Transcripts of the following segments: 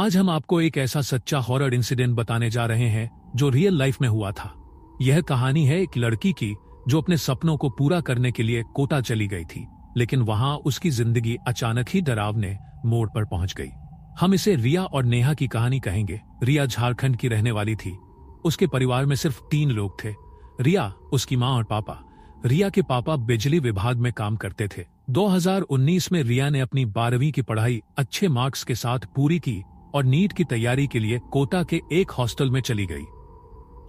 आज हम आपको एक ऐसा सच्चा हॉरर इंसिडेंट बताने जा रहे हैं जो रियल लाइफ में हुआ था। यह कहानी है एक लड़की की जो अपने सपनों को पूरा करने के लिए कोटा चली गई थी, लेकिन वहां उसकी जिंदगी अचानक ही डरावने मोड़ पर पहुंच गई। हम इसे रिया और नेहा की कहानी कहेंगे। रिया झारखंड की रहने वाली थी। उसके परिवार में सिर्फ 3 लोग थे, रिया, उसकी माँ और पापा। रिया के पापा बिजली विभाग में काम करते थे। 2019 में रिया ने अपनी 12वीं की पढ़ाई अच्छे मार्क्स के साथ पूरी की और नीट की तैयारी के लिए कोटा के एक हॉस्टल में चली गई।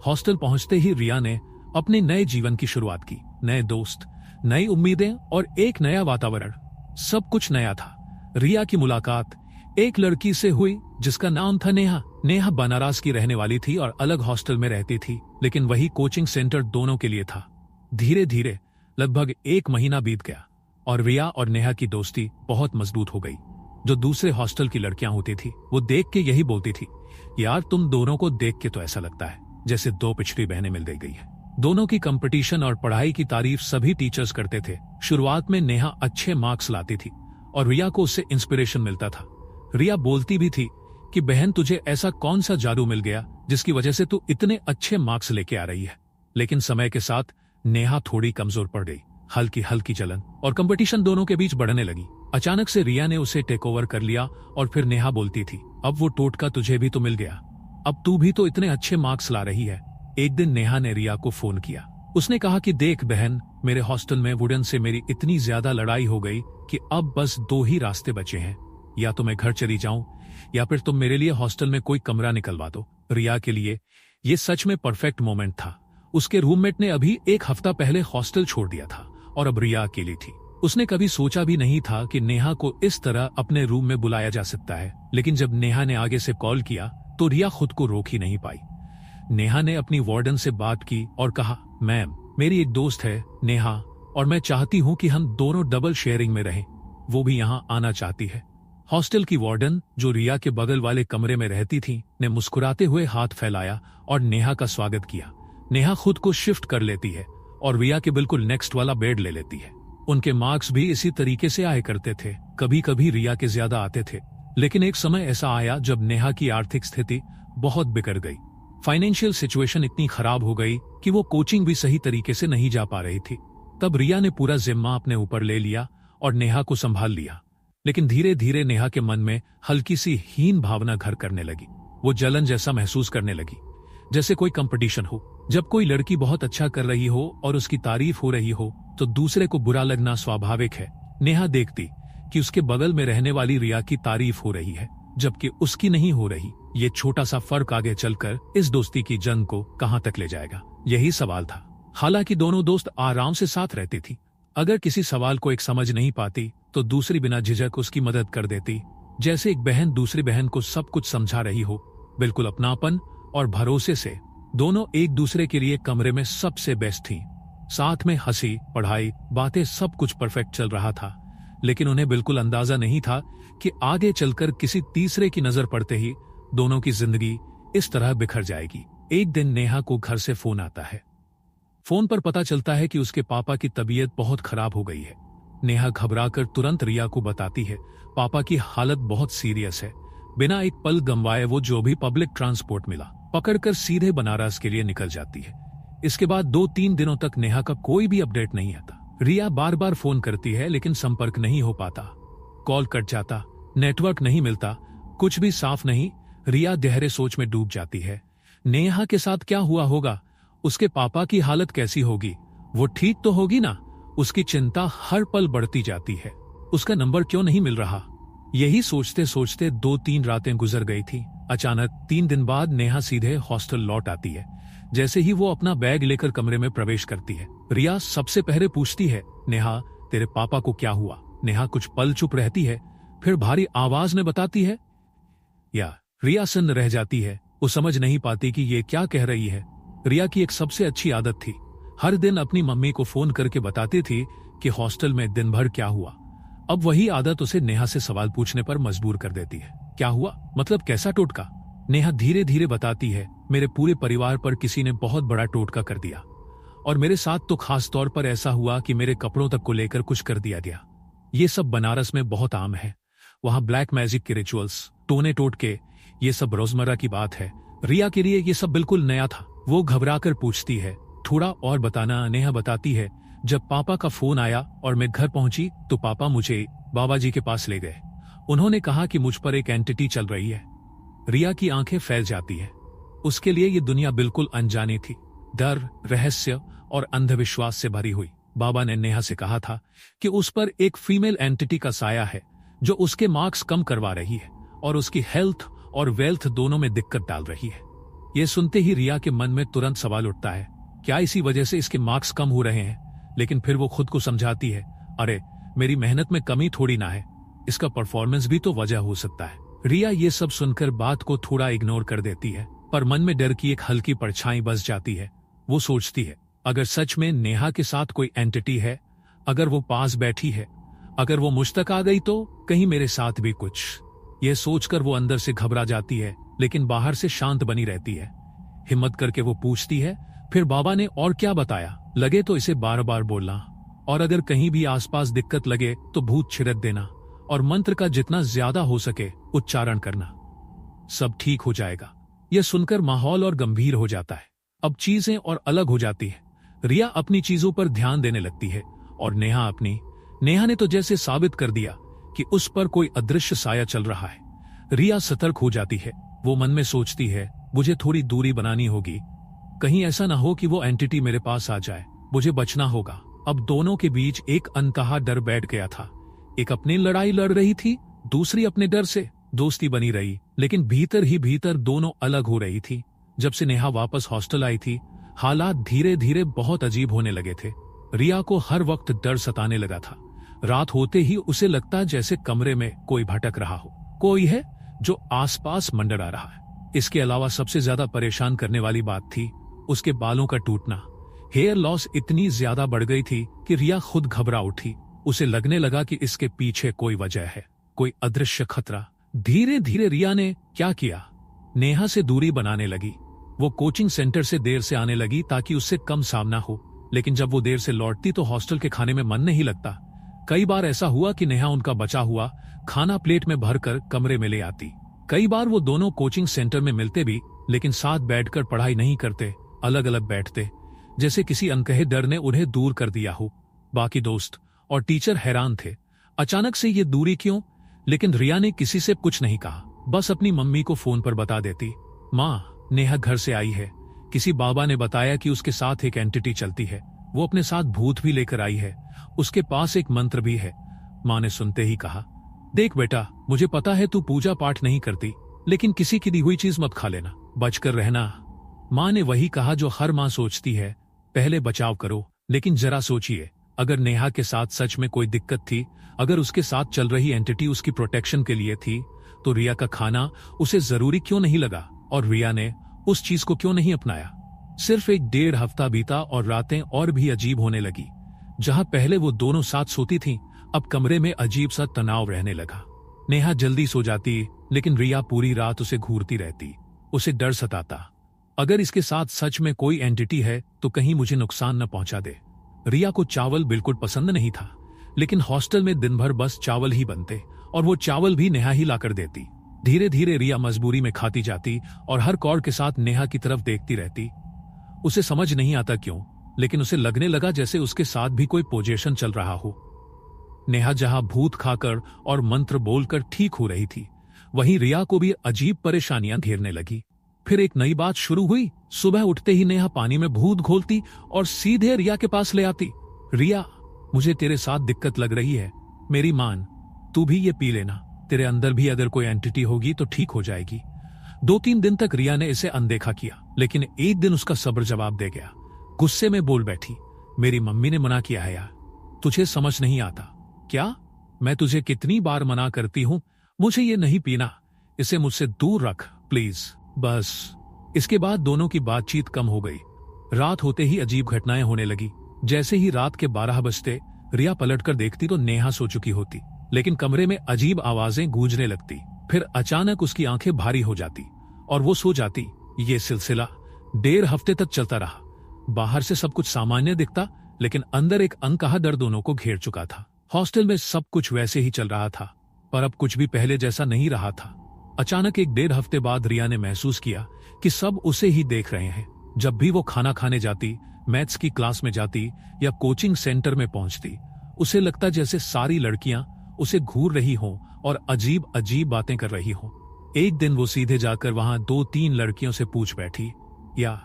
हॉस्टल पहुंचते ही रिया ने अपने नए जीवन की शुरुआत की। नए दोस्त, नई उम्मीदें और एक नया वातावरण, सब कुछ नया था। रिया की मुलाकात एक लड़की से हुई जिसका नाम था नेहा। नेहा बनारस की रहने वाली थी और अलग हॉस्टल में रहती थी, लेकिन वही कोचिंग सेंटर दोनों के लिए था। धीरे धीरे लगभग 1 महीना बीत गया और रिया और नेहा की दोस्ती बहुत मजबूत हो गई। जो दूसरे हॉस्टल की लड़कियां होती थी वो देख के यही बोलती थी, यार तुम दोनों को देख के तो ऐसा लगता है जैसे 2 पिछड़ी बहनें मिल गई है। दोनों की कंपटीशन और पढ़ाई की तारीफ सभी टीचर्स करते थे। शुरुआत में नेहा अच्छे मार्क्स लाती थी और रिया को उससे इंस्पिरेशन मिलता था। रिया बोलती भी थी कि बहन, तुझे ऐसा कौन सा जादू मिल गया जिसकी वजह से तू इतने अच्छे मार्क्स लेके आ रही है। लेकिन समय के साथ नेहा थोड़ी कमजोर पड़ गई। हल्की हल्की जलन और कंपटीशन दोनों के बीच बढ़ने लगी। अचानक से रिया ने उसे टेक ओवर कर लिया और फिर नेहा बोलती थी, अब वो टोटका तुझे भी तो मिल गया, अब तू भी तो इतने अच्छे मार्क्स ला रही है। एक दिन नेहा ने रिया को फोन किया। उसने कहा कि देख बहन, मेरे हॉस्टल में वुडन से मेरी इतनी ज्यादा लड़ाई हो गई कि अब बस 2 ही रास्ते बचे हैं, या तो मैं घर चली जाऊं या फिर तुम मेरे लिए हॉस्टल में कोई कमरा निकलवा दो। रिया के लिए ये सच में परफेक्ट मोमेंट था। उसके रूममेट ने अभी 1 हफ्ता पहले हॉस्टल छोड़ दिया था और अब रिया अकेली थी। उसने कभी सोचा भी नहीं था कि नेहा को इस तरह अपने रूम में बुलाया जा सकता है, लेकिन जब नेहा ने आगे से कॉल किया तो रिया खुद को रोक ही नहीं पाई। नेहा ने अपनी वार्डन से बात की और कहा, मैम, मेरी एक दोस्त है नेहा और मैं चाहती हूँ कि हम दोनों डबल शेयरिंग में रहें, वो भी यहाँ आना चाहती है। हॉस्टल की वार्डन, जो रिया के बगल वाले कमरे में रहती थी, ने मुस्कुराते हुए हाथ फैलाया और नेहा का स्वागत किया। नेहा खुद को शिफ्ट कर लेती है और रिया के बिल्कुल नेक्स्ट वाला बेड ले लेती है। उनके मार्क्स भी इसी तरीके से आया करते थे। कभी कभी रिया के ज्यादा आते थे, लेकिन एक समय ऐसा आया जब नेहा की आर्थिक स्थिति बहुत बिगड़ गई। फाइनेंशियल सिचुएशन इतनी खराब हो गई कि वो कोचिंग भी सही तरीके से नहीं जा पा रही थी। तब रिया ने पूरा जिम्मा अपने ऊपर ले लिया और नेहा को संभाल लिया। लेकिन धीरे धीरे नेहा के मन में हल्की सी हीन भावना घर करने लगी। वो जलन जैसा महसूस करने लगी, जैसे कोई कंपटीशन हो। जब कोई लड़की बहुत अच्छा कर रही हो और उसकी तारीफ हो रही हो तो दूसरे को बुरा लगना स्वाभाविक है। नेहा देखती कि उसके बगल में रहने वाली रिया की तारीफ हो रही है जबकि उसकी नहीं हो रही। ये छोटा सा फर्क आगे चलकर इस दोस्ती की जंग को कहां तक ले जाएगा, यही सवाल था। हालांकि दोनों दोस्त आराम से साथ रहती थी। अगर किसी सवाल को एक समझ नहीं पाती तो दूसरी बिना झिझक उसकी मदद कर देती, जैसे एक बहन दूसरी बहन को सब कुछ समझा रही हो। बिल्कुल अपनापन और भरोसे से दोनों एक दूसरे के लिए कमरे में सबसे बेस्ट थीं। साथ में हंसी, पढ़ाई, बातें, सब कुछ परफेक्ट चल रहा था। लेकिन उन्हें बिल्कुल अंदाजा नहीं था कि आगे चलकर किसी तीसरे की नजर पड़ते ही दोनों की जिंदगी इस तरह बिखर जाएगी। एक दिन नेहा को घर से फोन आता है। फोन पर पता चलता है कि उसके पापा की तबीयत बहुत खराब हो गई है। नेहा घबराकर तुरंत रिया को बताती है, पापा की हालत बहुत सीरियस है। बिना एक पल गंवाए वो जो भी पब्लिक ट्रांसपोर्ट मिला पकड़कर सीधे बनारस के लिए निकल जाती है। इसके बाद 2-3 दिनों तक नेहा का कोई भी अपडेट नहीं आता। रिया बार बार फोन करती है लेकिन संपर्क नहीं हो पाता। कॉल कट जाता, नेटवर्क नहीं मिलता, कुछ भी साफ नहीं। रिया गहरे सोच में डूब जाती है। नेहा के साथ क्या हुआ होगा? उसके पापा की हालत कैसी होगी? वो ठीक तो होगी ना? उसकी चिंता हर पल बढ़ती जाती है। उसका नंबर क्यों नहीं मिल रहा? यही सोचते सोचते 2-3 रातें गुजर गई थी। अचानक 3 दिन बाद नेहा सीधे हॉस्टल लौट आती है। जैसे ही वो अपना बैग लेकर कमरे में प्रवेश करती है, रिया सबसे पहले पूछती है, नेहा, तेरे पापा को क्या हुआ? नेहा कुछ पल चुप रहती है, फिर भारी आवाज में बताती है, या रिया सन्न रह जाती है। वो समझ नहीं पाती कि ये क्या कह रही है। रिया की एक सबसे अच्छी आदत थी, हर दिन अपनी मम्मी को फोन करके बताती थी कि हॉस्टल में दिन भर क्या हुआ। अब वही आदत उसे नेहा से सवाल पूछने पर मजबूर कर देती है। क्या हुआ? मतलब कैसा टोटका? नेहा धीरे धीरे बताती है, मेरे पूरे परिवार पर किसी ने बहुत बड़ा टोटका कर दिया और मेरे साथ तो खास तौर पर ऐसा हुआ कि मेरे कपड़ों तक को लेकर कुछ कर दिया गया। ये सब बनारस में बहुत आम है। वहां ब्लैक मैजिक के रिचुअल्स, टोने टोटके, ये सब रोजमर्रा की बात है। रिया के लिए ये सब बिल्कुल नया था। वो घबराकर पूछती है, थोड़ा और बताना। नेहा बताती है, जब पापा का फोन आया और मैं घर पहुंची तो पापा मुझे बाबा जी के पास ले गए। उन्होंने कहा कि मुझ पर एक एंटिटी चल रही है। रिया की आंखें फैल जाती है। उसके लिए ये दुनिया बिल्कुल अनजानी थी, डर, रहस्य और अंधविश्वास से भरी हुई। बाबा ने नेहा से कहा था कि उस पर एक फीमेल एंटिटी का साया है जो उसके मार्क्स कम करवा रही है और उसकी हेल्थ और वेल्थ दोनों में दिक्कत डाल रही है। यह सुनते ही रिया के मन में तुरंत सवाल उठता है, क्या इसी वजह से इसके मार्क्स कम हो रहे हैं? लेकिन फिर वो खुद को समझाती है, अरे मेरी मेहनत में कमी थोड़ी ना है, इसका परफॉर्मेंस भी तो वजह हो सकता है। रिया ये सब सुनकर बात को थोड़ा इग्नोर कर देती है, पर मन में डर की एक हल्की परछाई बस जाती है। वो सोचती है, अगर सच में नेहा के साथ कोई एंटिटी है, अगर वो पास बैठी है, अगर वो मुझ तक आ गई तो कहीं मेरे साथ भी कुछ। यह सोचकर वो अंदर से घबरा जाती है, लेकिन बाहर से शांत बनी रहती है। हिम्मत करके वो पूछती है, फिर बाबा ने और क्या बताया? लगे तो इसे बार बार बोलना, और अगर कहीं भी आसपास दिक्कत लगे तो भूत छिड़क देना, और मंत्र का जितना ज्यादा हो सके उच्चारण करना, सब ठीक हो जाएगा। यह सुनकर माहौल और गंभीर हो जाता है। अब चीजें और अलग हो जाती है। रिया अपनी चीजों पर ध्यान देने लगती है और नेहा अपनी। नेहा ने तो जैसे साबित कर दिया कि उस पर कोई अदृश्य साया चल रहा है। रिया सतर्क हो जाती है। वो मन में सोचती है, मुझे थोड़ी दूरी बनानी होगी, कहीं ऐसा ना हो कि वो एंटिटी मेरे पास आ जाए। मुझे बचना होगा। अब दोनों के बीच एक अनकहा डर बैठ गया था। एक अपनी लड़ाई लड़ रही थी, दूसरी अपने डर से। दोस्ती बनी रही, लेकिन भीतर ही भीतर दोनों अलग हो रही थी। जब से नेहा वापस हॉस्टल आई थी, हालात धीरे धीरे बहुत अजीब होने लगे थे। रिया को हर वक्त डर सताने लगा था। रात होते ही उसे लगता जैसे कमरे में कोई भटक रहा हो, कोई है जो आसपास मंडरा रहा है। इसके अलावा सबसे ज्यादा परेशान करने वाली बात थी उसके बालों का टूटना। हेयर लॉस इतनी ज्यादा बढ़ गई थी कि रिया खुद घबरा उठी। उसे लगने लगा कि इसके पीछे कोई वजह है, कोई अदृश्य खतरा। धीरे धीरे रिया ने क्या किया, नेहा से दूरी बनाने लगी। वो कोचिंग सेंटर से देर से आने लगी ताकि उससे कम सामना हो, लेकिन जब वो देर से लौटती तो हॉस्टल के खाने में मन नहीं लगता। कई बार ऐसा हुआ कि नेहा उनका बचा हुआ खाना प्लेट में भरकर कमरे में ले आती। कई बार वो दोनों कोचिंग सेंटर में मिलते भी, लेकिन साथ बैठकर पढ़ाई नहीं करते, अलग अलग बैठते, जैसे किसी अनकहे डर ने उन्हें दूर कर दिया हो। बाकी दोस्त और टीचर हैरान थे, अचानक से ये दूरी क्यों? लेकिन रिया ने किसी से कुछ नहीं कहा, बस अपनी मम्मी को फोन पर बता देती, माँ नेहा घर से आई है, किसी बाबा ने बताया कि उसके साथ एक एंटिटी चलती है, वो अपने साथ भूत भी लेकर आई है, उसके पास एक मंत्र भी है। माँ ने सुनते ही कहा, देख बेटा, मुझे पता है तू पूजा पाठ नहीं करती, लेकिन किसी की दी हुई चीज मत खा लेना, बचकर रहना। माँ ने वही कहा जो हर माँ सोचती है, पहले बचाव करो। लेकिन जरा सोचिए, अगर नेहा के साथ सच में कोई दिक्कत थी, अगर उसके साथ चल रही एंटिटी उसकी प्रोटेक्शन के लिए थी, तो रिया का खाना उसे जरूरी क्यों नहीं लगा और रिया ने उस चीज को क्यों नहीं अपनाया? सिर्फ 1.5 हफ्ता बीता और रातें और भी अजीब होने लगी। जहां पहले वो दोनों साथ सोती थीं, अब कमरे में अजीब सा तनाव रहने लगा। नेहा जल्दी सो जाती, लेकिन रिया पूरी रात उसे घूरती रहती। उसे डर सताता, अगर इसके साथ सच में कोई एंटिटी है तो कहीं मुझे नुकसान न पहुंचा दे। रिया को चावल बिल्कुल पसंद नहीं था, लेकिन हॉस्टल में दिन भर बस चावल ही बनते और वो चावल भी नेहा ही लाकर देती। धीरे धीरे रिया मजबूरी में खाती जाती और हर कौर के साथ नेहा की तरफ देखती रहती। उसे समझ नहीं आता क्यों, लेकिन उसे लगने लगा जैसे उसके साथ भी कोई पोजेशन चल रहा हो। नेहा जहां भूत खाकर और मंत्र बोलकर ठीक हो रही थी, वहीं रिया को भी अजीब परेशानियां घेरने लगी। फिर एक नई बात शुरू हुई। सुबह उठते ही नेहा पानी में भूत घोलती और सीधे रिया के पास ले आती। रिया, मुझे तेरे साथ दिक्कत लग रही है, मेरी मान, तू भी ये पी लेना, तेरे अंदर भी अगर कोई एंटिटी होगी तो ठीक हो जाएगी। 2-3 दिन तक रिया ने इसे अनदेखा किया, लेकिन एक दिन उसका सब्र जवाब दे गया। गुस्से में बोल बैठी, मेरी मम्मी ने मना किया है यार, तुझे समझ नहीं आता क्या? मैं तुझे कितनी बार मना करती हूं, मुझे ये नहीं पीना, इसे मुझसे दूर रख प्लीज। बस इसके बाद दोनों की बातचीत कम हो गई। रात होते ही अजीब घटनाएं होने लगी। जैसे ही रात के 12 बजते रिया पलटकर देखती तो नेहा सो चुकी होती, लेकिन कमरे में अजीब आवाजें गूंजने लगती। फिर अचानक उसकी आंखें भारी हो जाती और वो सो जाती। ये सिलसिला 1.5 हफ्ते तक चलता रहा। बाहर से सब कुछ सामान्य दिखता, लेकिन अंदर एक अनकहा डर दोनों को घेर चुका था। हॉस्टल में सब कुछ वैसे ही चल रहा था, पर अब कुछ भी पहले जैसा नहीं रहा था। अचानक 1.5 हफ्ते बाद रिया ने महसूस किया कि सब उसे ही देख रहे हैं। जब भी वो खाना खाने जाती, मैथ्स की क्लास में जाती या कोचिंग सेंटर में पहुंचती, उसे लगता जैसे सारी लड़कियां उसे घूर रही हों और अजीब अजीब बातें कर रही हों। एक दिन वो सीधे जाकर वहां 2-3 लड़कियों से पूछ बैठी, या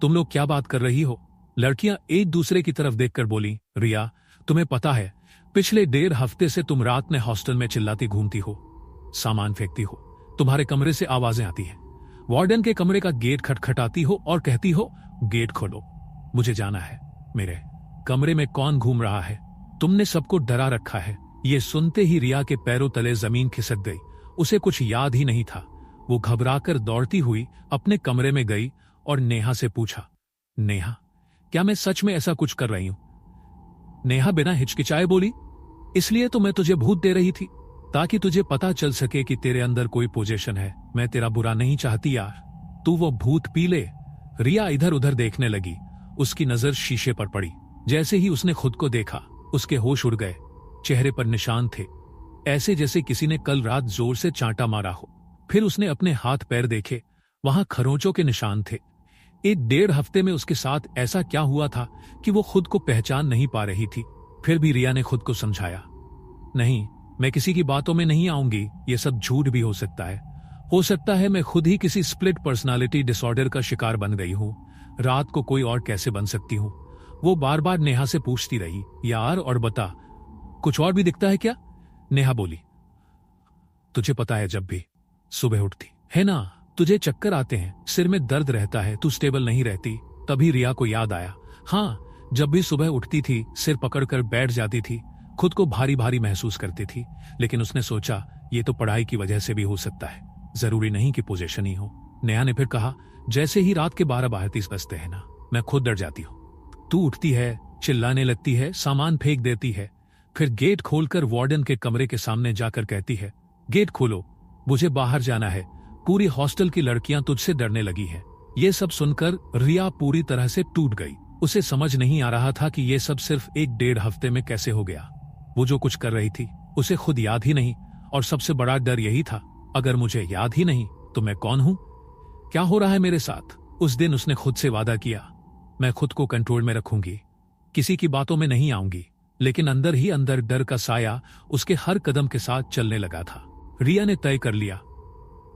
तुम लोग क्या बात कर रही हो? लड़कियां एक दूसरे की तरफ देखकर बोली, रिया, तुम्हें पता है पिछले 1.5 हफ्ते से तुम रात में हॉस्टल में चिल्लाती घूमती हो, सामान फेंकती हो, तुम्हारे कमरे से आवाजें आती हैं, वार्डन के कमरे का गेट खटखटाती हो और कहती हो गेट खोलो, मुझे जाना है, मेरे कमरे में कौन घूम रहा है, तुमने सबको डरा रखा है। ये सुनते ही रिया के पैरों तले जमीन खिसक गई। उसे कुछ याद ही नहीं था। वो घबराकर दौड़ती हुई अपने कमरे में गई और नेहा से पूछा, नेहा, क्या मैं सच में ऐसा कुछ कर रही हूं? नेहा बिना हिचकिचाए बोली, इसलिए तो मैं तुझे भूत दे रही थी, ताकि तुझे पता चल सके कि तेरे अंदर कोई पोजीशन है। मैं तेरा बुरा नहीं चाहती यार, तू वो भूत पी ले। रिया इधर उधर देखने लगी। उसकी नजर शीशे पर पड़ी। जैसे ही उसने खुद को देखा, उसके होश उड़ गए। चेहरे पर निशान थे, ऐसे जैसे किसी ने कल रात जोर से चांटा मारा हो। फिर उसने अपने हाथ पैर देखे, वहां खरोंचों के निशान थे। 1.5 हफ्ते में उसके साथ ऐसा क्या हुआ था कि वो खुद को पहचान नहीं पा रही थी। फिर भी रिया ने खुद को समझाया, नहीं, मैं किसी की बातों में नहीं आऊंगी, ये सब झूठ भी हो सकता है मैं खुद ही किसी स्प्लिट पर्सनालिटी डिसऑर्डर का शिकार बन गई हूं। रात को कोई और कैसे बन सकती हूं? वो बार बार नेहा से पूछती रही, यार और बता, कुछ और भी दिखता है क्या? नेहा बोली, तुझे पता है जब भी सुबह उठती है ना, तुझे चक्कर आते हैं, सिर में दर्द रहता है, तू स्टेबल नहीं रहती। तभी रिया को याद आया, हाँ, जब भी सुबह उठती थी, सिर पकड़कर बैठ जाती थी, खुद को भारी भारी महसूस करती थी। लेकिन उसने सोचा, ये तो पढ़ाई की वजह से भी हो सकता है, जरूरी नहीं कि पोजीशन ही हो। नेहा ने फिर कहा, जैसे ही रात के 12-12:30 बजते हैं ना, मैं खुद डर जाती हूँ। तू उठती है, चिल्लाने लगती है, सामान फेंक देती है, फिर गेट खोलकर वार्डन के कमरे के सामने जाकर कहती है, गेट खोलो, मुझे बाहर जाना है, पूरी हॉस्टल की लड़कियां तुझसे डरने लगी हैं। ये सब सुनकर रिया पूरी तरह से टूट गई। उसे समझ नहीं आ रहा था कि ये सब सिर्फ 1-1.5 हफ्ते में कैसे हो गया। वो जो कुछ कर रही थी उसे खुद याद ही नहीं, और सबसे बड़ा डर यही था, अगर मुझे याद ही नहीं तो मैं कौन हूं? क्या हो रहा है मेरे साथ? उस दिन उसने खुद से वादा किया, मैं खुद को कंट्रोल में रखूंगी, किसी की बातों में नहीं आऊंगी। लेकिन अंदर ही अंदर डर का साया उसके हर कदम के साथ चलने लगा था। रिया ने तय कर लिया,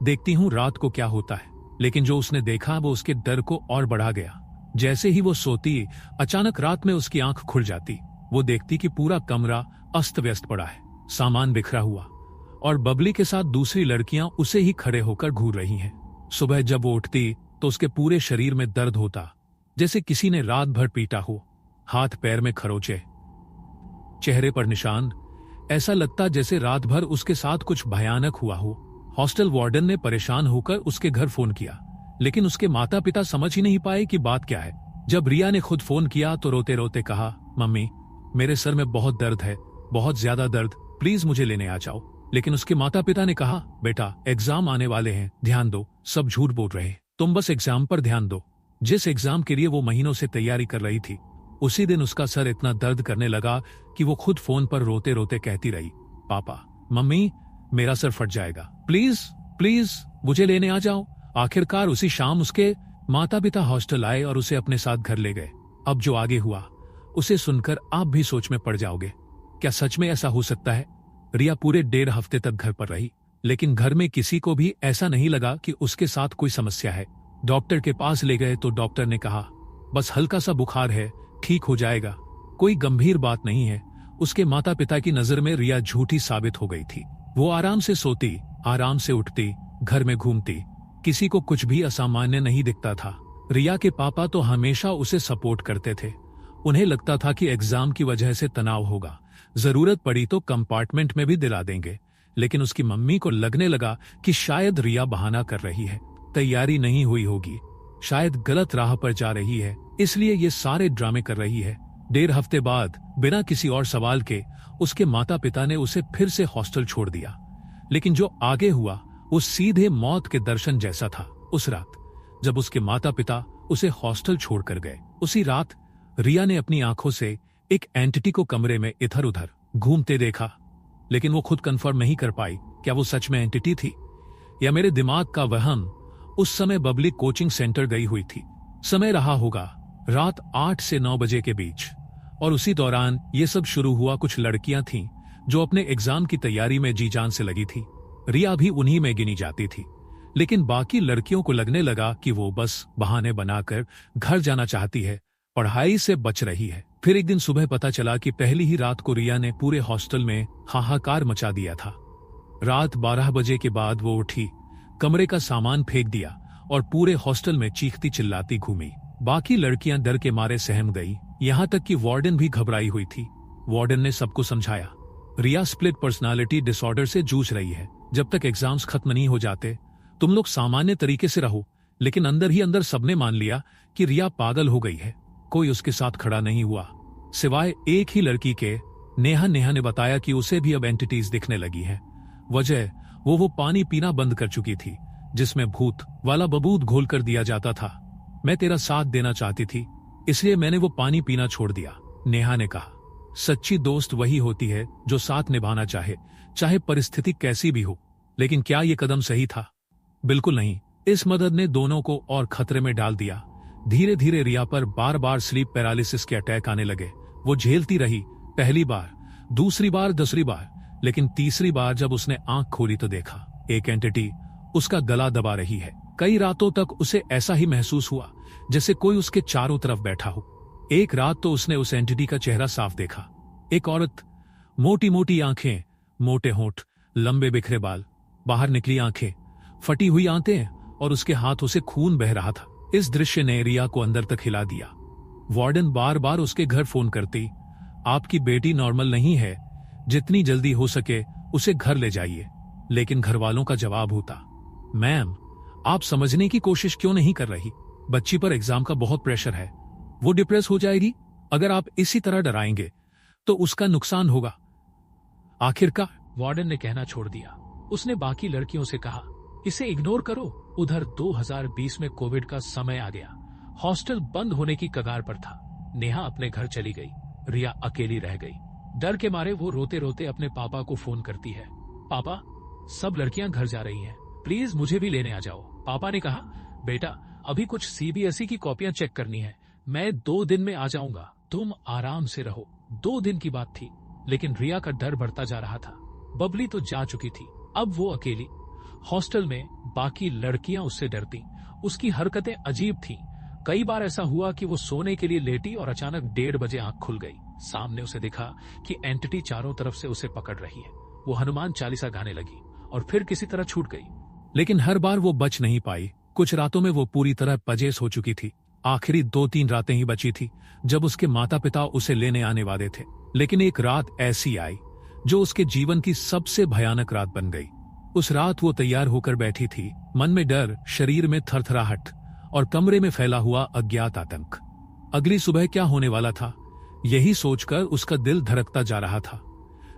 देखती हूं रात को क्या होता है। लेकिन जो उसने देखा वो उसके डर को और बढ़ा गया। जैसे ही वो सोती, अचानक रात में उसकी आंख खुल जाती। वो देखती कि पूरा कमरा अस्त व्यस्त पड़ा है, सामान बिखरा हुआ, और बबली के साथ दूसरी लड़कियां उसे ही खड़े होकर घूर रही हैं। सुबह जब वो उठती तो उसके पूरे शरीर में दर्द होता, जैसे किसी ने रात भर पीटा हो। हाथ पैर में खरोंचे, चेहरे पर निशान, ऐसा लगता जैसे रात भर उसके साथ कुछ भयानक हुआ हो। हॉस्टल वार्डन ने परेशान होकर उसके घर फोन किया, लेकिन उसके माता पिता समझ ही नहीं पाए कि बात क्या है। जब रिया ने खुद फोन किया तो रोते रोते कहा, मम्मी, मेरे सर में बहुत दर्द है, बहुत ज्यादा दर्द, प्लीज मुझे लेने आ जाओ। लेकिन उसके माता पिता ने कहा, बेटा, एग्जाम आने वाले हैं, ध्यान दो, सब झूठ बोल रहे हैं, तुम बस एग्जाम पर ध्यान दो। जिस एग्जाम के लिए वो महीनों से तैयारी कर रही थी, उसी दिन उसका सर इतना दर्द करने लगा कि वो खुद फोन पर रोते रोते कहती रही, पापा, मम्मी, मेरा सर फट जाएगा, प्लीज प्लीज मुझे लेने आ जाओ। आखिरकार उसी शाम उसके माता पिता हॉस्टल आए और उसे अपने साथ घर ले गए। अब जो आगे हुआ उसे सुनकर आप भी सोच में पड़ जाओगे। क्या सच में ऐसा हो सकता है? रिया पूरे 1.5 हफ्ते तक घर पर रही, लेकिन घर में किसी को भी ऐसा नहीं लगा कि उसके साथ कोई समस्या है। डॉक्टर के पास ले गए तो डॉक्टर ने कहा, बस हल्का सा बुखार है, ठीक हो जाएगा, कोई गंभीर बात नहीं है। उसके माता पिता की नजर में रिया झूठी साबित हो गई थी। वो आराम से सोती, आराम से उठती, घर में घूमती, किसी को कुछ भी असामान्य नहीं दिखता था। रिया के पापा तो हमेशा उसे सपोर्ट करते थे। उन्हें लगता था कि एग्जाम की वजह से तनाव होगा, जरूरत पड़ी तो कंपार्टमेंट में भी दिला देंगे। लेकिन उसकी मम्मी को लगने लगा कि शायद रिया बहाना कर रही है, तैयारी नहीं हुई होगी, शायद गलत राह पर जा रही है, इसलिए ये सारे ड्रामे कर रही है। 1.5 हफ्ते बाद बिना किसी और सवाल के उसके माता पिता ने उसे फिर से हॉस्टल छोड़ दिया। लेकिन जो आगे हुआ वो सीधे मौत के दर्शन जैसा था। उस रात जब उसके माता पिता उसे हॉस्टल छोड़कर गए, उसी रात रिया ने अपनी आंखों से एक एंटिटी को कमरे में इधर उधर घूमते देखा। लेकिन वो खुद कंफर्म नहीं कर पाई क्या वो सच में एंटिटी थी या मेरे दिमाग का वहम? उस समय बबली कोचिंग सेंटर गई हुई थी। समय रहा होगा रात 8 से 9 बजे के बीच, और उसी दौरान ये सब शुरू हुआ। कुछ लड़कियां थीं जो अपने एग्जाम की तैयारी में जी जान से लगी थी। रिया भी उन्हीं में गिनी जाती थी। लेकिन बाकी लड़कियों को लगने लगा कि वो बस बहाने बनाकर घर जाना चाहती है, पढ़ाई से बच रही है। फिर एक दिन सुबह पता चला कि पहली ही रात को रिया ने पूरे हॉस्टल में हाहाकार मचा दिया था। रात 12 बजे के बाद वो उठी, कमरे का सामान फेंक दिया और पूरे हॉस्टल में चीखती चिल्लाती घूमी। बाकी लड़कियां डर के मारे सहम गई, यहां तक कि वार्डन भी घबराई हुई थी। वार्डन ने सबको समझाया, रिया स्प्लिट पर्सनालिटी डिसऑर्डर से जूझ रही है। जब तक एग्जाम्स खत्म नहीं हो जाते तुम लोग सामान्य तरीके से रहो। लेकिन अंदर ही अंदर सबने मान लिया कि रिया पागल हो गई है। कोई उसके साथ खड़ा नहीं हुआ सिवाय एक ही लड़की के। नेहा ने बताया कि उसे भी अब एंटिटीज दिखने लगी है। वजह वो पानी पीना बंद कर चुकी थी जिसमें भूत वाला बबूत घोल कर दिया जाता था। मैं तेरा साथ देना चाहती थी, इसलिए मैंने वो पानी पीना छोड़ दिया, नेहा ने कहा। सच्ची दोस्त वही होती है जो साथ निभाना चाहे, चाहे परिस्थिति कैसी भी हो। लेकिन क्या ये कदम सही था? बिल्कुल नहीं। इस मदद ने दोनों को और खतरे में डाल दिया। धीरे धीरे रिया पर बार बार स्लीप पैरालिसिस के अटैक आने लगे। वो झेलती रही, पहली बार, दूसरी बार, दूसरी बार, लेकिन तीसरी बार जब उसने आंख खोली तो देखा एक एंटिटी उसका गला दबा रही है। कई रातों तक उसे ऐसा ही महसूस हुआ जैसे कोई उसके चारों तरफ बैठा हो। एक रात तो उसने उस एंटिटी का चेहरा साफ देखा। एक औरत, मोटी मोटी आंखें, मोटे होंठ, लंबे बिखरे बाल, बाहर निकली आंखें, फटी हुई आंतें, और उसके हाथों से खून बह रहा था। इस दृश्य ने रिया को अंदर तक हिला दिया। वार्डन बार बार उसके घर फोन करती, आपकी बेटी नॉर्मल नहीं है, जितनी जल्दी हो सके उसे घर ले जाइए। लेकिन घर वालों का जवाब होता, मैम आप समझने की कोशिश क्यों नहीं कर रही? बच्ची पर एग्जाम का बहुत प्रेशर है, वो डिप्रेस हो जाएगी। अगर आप इसी तरह डराएंगे तो उसका नुकसान होगा। आखिरकार वार्डन ने कहना छोड़ दिया। उसने बाकी लड़कियों से कहा, इसे इग्नोर करो। उधर 2020 में कोविड का समय आ गया। हॉस्टल बंद होने की कगार पर था। नेहा अपने घर चली गई, रिया अकेली रह गई। डर के मारे वो रोते रोते अपने पापा को फोन करती है, पापा सब लड़कियां घर जा रही हैं, प्लीज मुझे भी लेने आ जाओ। पापा ने कहा, बेटा अभी कुछ सीबीएसई की कॉपियां चेक करनी है, मैं 2 दिन में आ जाऊंगा, तुम आराम से रहो। 2 दिन की बात थी, लेकिन रिया का डर बढ़ता जा रहा था। बबली तो जा चुकी थी, अब वो अकेली। हॉस्टल में बाकी लड़कियां उससे डरती, उसकी हरकतें अजीब थीं। कई बार ऐसा हुआ कि वो सोने के लिए लेटी और अचानक 1:30 बजे आंख खुल गई। सामने उसे दिखा कि एंटिटी चारों तरफ से उसे पकड़ रही है। वो हनुमान चालीसा गाने लगी और फिर किसी तरह छूट गई। लेकिन हर बार वो बच नहीं पाई। कुछ रातों में वो पूरी तरह पजेस हो चुकी थी। आखिरी 2-3 रातें ही बची थी जब उसके माता पिता उसे लेने आने वाले थे। लेकिन एक रात ऐसी आई जो उसके जीवन की सबसे भयानक रात बन गई। उस रात वो तैयार होकर बैठी थी, मन में डर, शरीर में थरथराहट और कमरे में फैला हुआ अज्ञात आतंक। अगली सुबह क्या होने वाला था, यही सोचकर उसका दिल धड़कता जा रहा था।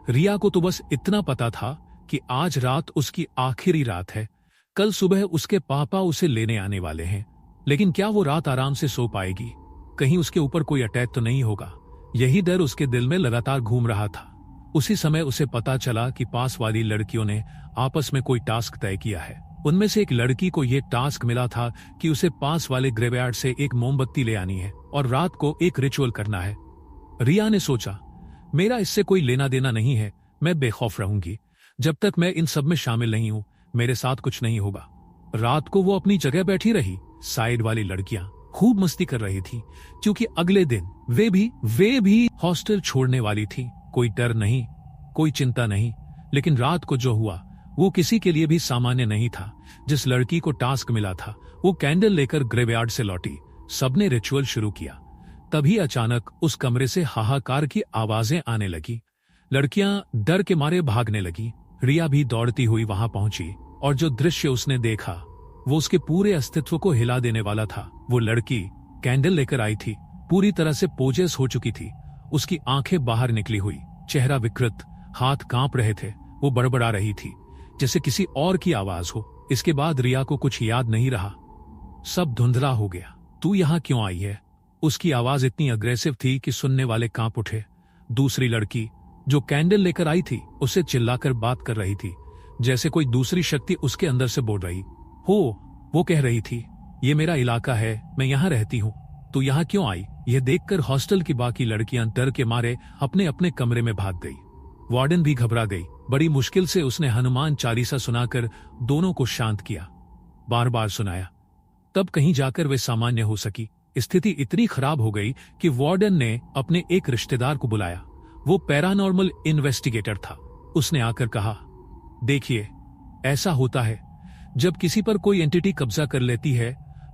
रिया को तो बस इतना पता था कि आज रात उसकी आखिरी रात है। कल सुबह उसके पापा उसे लेने आने वाले हैं। लेकिन क्या वो रात आराम से सो पाएगी? कहीं उसके ऊपर कोई अटैक तो नहीं होगा? यही डर उसके दिल में लगातार घूम रहा था। उसी समय उसे पता चला कि पास वाली लड़कियों ने आपस में कोई टास्क तय किया है। उनमें से एक लड़की को यह टास्क मिला था कि उसे पास वाले ग्रेवयार्ड से एक मोमबत्ती ले आनी है और रात को एक रिचुअल करना है। रिया ने सोचा, मेरा इससे कोई लेना देना नहीं है, मैं बेखौफ रहूंगी। जब तक मैं इन सब में शामिल नहीं हूं, मेरे साथ कुछ नहीं होगा। रात को वो अपनी जगह बैठी रही। साइड वाली लड़कियां खूब मस्ती कर रही थी क्योंकि अगले दिन वे भी हॉस्टल छोड़ने वाली थी। कोई डर नहीं, कोई चिंता नहीं। लेकिन रात को जो हुआ वो किसी के लिए भी सामान्य नहीं था। जिस लड़की को टास्क मिला था वो कैंडल लेकर ग्रेवयार्ड से लौटी। सबने रिचुअल शुरू किया। तभी अचानक उस कमरे से हाहाकार की आवाजें आने लगी। लड़कियां डर के मारे भागने लगी। रिया भी दौड़ती हुई वहां पहुंची और जो दृश्य उसने देखा वो उसके पूरे अस्तित्व को हिला देने वाला था। वो लड़की कैंडल लेकर आई थी, पूरी तरह से पोजेस हो चुकी थी। उसकी आंखें बाहर निकली हुई, चेहरा विकृत, हाथ कांप रहे थे। वो बड़बड़ा रही थी जैसे किसी और की आवाज हो। इसके बाद रिया को कुछ याद नहीं रहा, सब धुंधला हो गया। तू यहाँ क्यों आई है? उसकी आवाज इतनी अग्रेसिव थी कि सुनने वाले कांप उठे। दूसरी लड़की जो कैंडल लेकर आई थी उससे चिल्लाकर बात कर रही थी। जैसे कोई दूसरी शक्ति उसके अंदर से बोल रही हो। वो कह रही थी, ये मेरा इलाका है, मैं यहाँ रहती हूँ, तू यहाँ क्यों आई? यह देखकर हॉस्टल की बाकी लड़कियां डर के मारे अपने अपने कमरे में भाग गई। वार्डन भी घबरा गई। बड़ी मुश्किल से उसने हनुमान चालीसा सुनाकर दोनों को शांत किया, बार बार सुनाया, तब कहीं जाकर वे सामान्य हो सकी। स्थिति इतनी खराब हो गई कि वार्डन ने अपने एक रिश्तेदार को बुलाया। वो पैरानॉर्मल इन्वेस्टिगेटर था। उसने आकर कहा, देखिए, ऐसा होता है जब किसी पर कोई एंटिटी कब्जा कर लेती है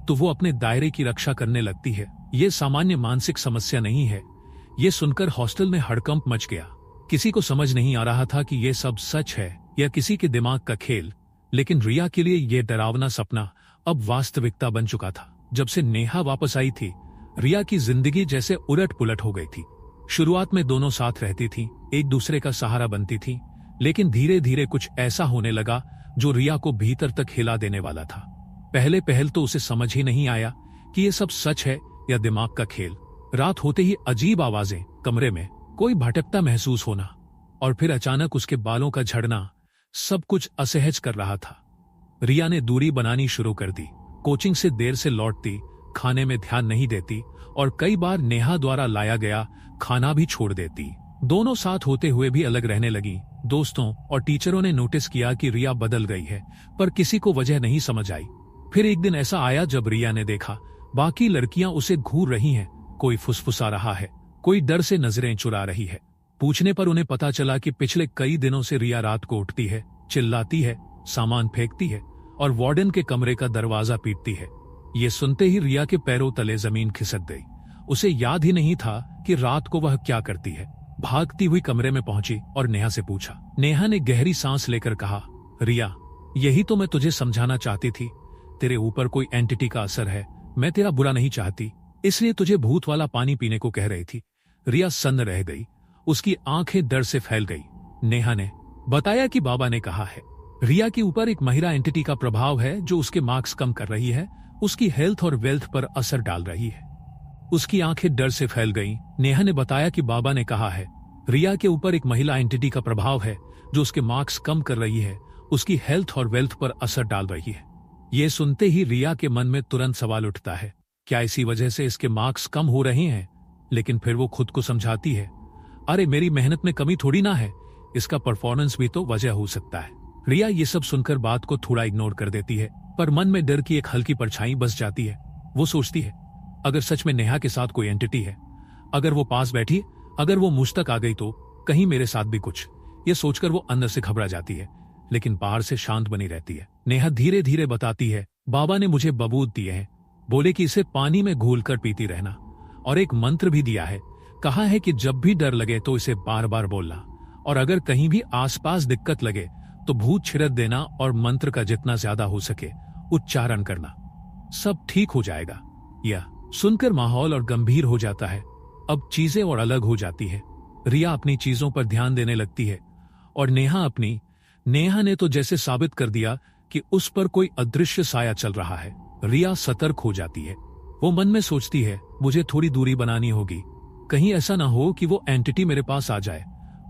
तो वो अपने दायरे की रक्षा करने लगती है। ये सामान्य मानसिक समस्या नहीं है। ये सुनकर हॉस्टल में हड़कंप मच गया। किसी को समझ नहीं आ रहा था कि ये सब सच है या किसी के दिमाग का खेल, लेकिन रिया के लिए यह डरावना सपना अब वास्तविकता बन चुका था। जब से नेहा वापस आई थी, रिया की जिंदगी जैसे उलट पुलट हो गई थी। शुरुआत में दोनों साथ रहती थीं, एक दूसरे का सहारा बनती थीं, लेकिन धीरे धीरे कुछ ऐसा होने लगा जो रिया को भीतर तक हिला देने वाला था। पहले पहल तो उसे समझ ही नहीं आया कि ये सब सच है या दिमाग का खेल। रात होते ही अजीब आवाजें, कमरे में कोई भटकता महसूस होना, और फिर अचानक उसके बालों का झड़ना, सब कुछ असहज कर रहा था। रिया ने दूरी बनानी शुरू कर दी। कोचिंग से देर से लौटती, खाने में ध्यान नहीं देती और कई बार नेहा द्वारा लाया गया खाना भी छोड़ देती। दोनों साथ होते हुए भी अलग रहने लगी। दोस्तों और टीचरों ने नोटिस किया कि रिया बदल गई है, पर किसी को वजह नहीं समझ आई। फिर एक दिन ऐसा आया जब रिया ने देखा बाकी लड़कियां उसे घूर रही हैं, कोई फुसफुसा रहा है, कोई डर से नजरें चुरा रही है। पूछने पर उन्हें पता चला कि पिछले कई दिनों से रिया रात को उठती है, चिल्लाती है, सामान फेंकती है और वार्डन के कमरे का दरवाजा पीटती है। ये सुनते ही रिया के पैरों तले जमीन खिसक गई। उसे याद ही नहीं था कि रात को वह क्या करती है। भागती हुई कमरे में पहुंची और नेहा से पूछा। नेहा ने गहरी सांस लेकर कहा, रिया, यही तो मैं तुझे समझाना चाहती थी। तेरे ऊपर कोई एंटिटी का असर है। मैं तेरा बुरा नहीं चाहती, इसलिए तुझे भूत वाला पानी पीने को कह रही थी। रिया सन्न रह गई, उसकी आंखें डर से फैल गई। नेहा ने बताया कि बाबा ने कहा है रिया के ऊपर एक महिला एंटिटी का प्रभाव है जो उसके मार्क्स कम कर रही है, उसकी हेल्थ और वेल्थ पर असर डाल रही है। उसकी आंखें डर से फैल गईं। नेहा ने बताया कि बाबा ने कहा है रिया के ऊपर एक महिला एंटिटी का प्रभाव है जो उसके मार्क्स कम कर रही है, उसकी हेल्थ और वेल्थ पर असर डाल रही है। ये सुनते ही रिया के मन में तुरंत सवाल उठता है, क्या इसी वजह से इसके मार्क्स कम हो रहे हैं? लेकिन फिर वो खुद को समझाती है, अरे मेरी मेहनत में कमी थोड़ी ना है, इसका परफॉर्मेंस भी तो वजह हो सकता है। रिया ये सब सुनकर बात को थोड़ा इग्नोर कर देती है, पर मन में डर की एक हल्की परछाई बस जाती है। वो सोचती है, अगर सच में नेहा के साथ कोई एंटिटी है, अगर वो पास बैठी, अगर वो मुझ तक आ गई तो कहीं मेरे साथ भी कुछ। ये सोचकर वो अंदर से घबरा जाती है, लेकिन बाहर से शांत बनी रहती है। नेहा धीरे धीरे बताती है, बाबा ने मुझे बबूत दिए हैं, बोले कि इसे पानी में घोलकर पीती रहना, और एक मंत्र भी दिया है। कहा है कि जब भी डर लगे तो इसे बार बार बोलना, और अगर कहीं भी आसपास दिक्कत लगे तो भूत छिड़क देना और मंत्र का जितना ज्यादा हो सके उच्चारण करना, सब ठीक हो जाएगा। यह सुनकर माहौल और गंभीर हो जाता है। अब चीजें और अलग हो जाती है। रिया अपनी चीजों पर ध्यान देने लगती है और नेहा अपनी। नेहा ने तो जैसे साबित कर दिया कि उस पर कोई अदृश्य साया चल रहा है। रिया सतर्क हो जाती है। वो मन में सोचती है, मुझे थोड़ी दूरी बनानी होगी, कहीं ऐसा ना हो कि वो एंटिटी मेरे पास आ जाए,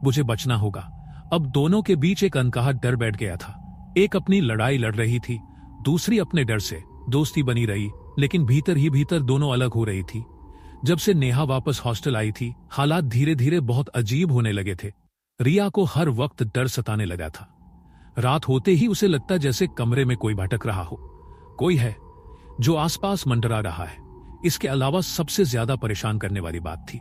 मुझे बचना होगा। अब दोनों के बीच एक अनकहा डर बैठ गया था। एक अपनी लड़ाई लड़ रही थी, दूसरी अपने डर से। दोस्ती बनी रही, लेकिन भीतर ही भीतर दोनों अलग हो रही थी। जब से नेहा वापस हॉस्टल आई थी, हालात धीरे धीरे बहुत अजीब होने लगे थे। रिया को हर वक्त डर सताने लगा था। रात होते ही उसे लगता जैसे कमरे में कोई भटक रहा हो, कोई है जो आसपास मंडरा रहा है। इसके अलावा सबसे ज्यादा परेशान करने वाली बात थी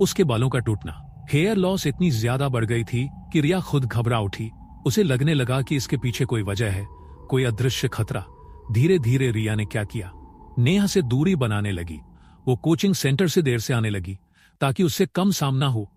उसके बालों का टूटना। हेयर लॉस इतनी ज्यादा बढ़ गई थी कि रिया खुद घबरा उठी। उसे लगने लगा कि इसके पीछे कोई वजह है, कोई अदृश्य खतरा। धीरे धीरे रिया ने क्या किया, नेहा से दूरी बनाने लगी। वो कोचिंग सेंटर से देर से आने लगी ताकि उससे कम सामना हो,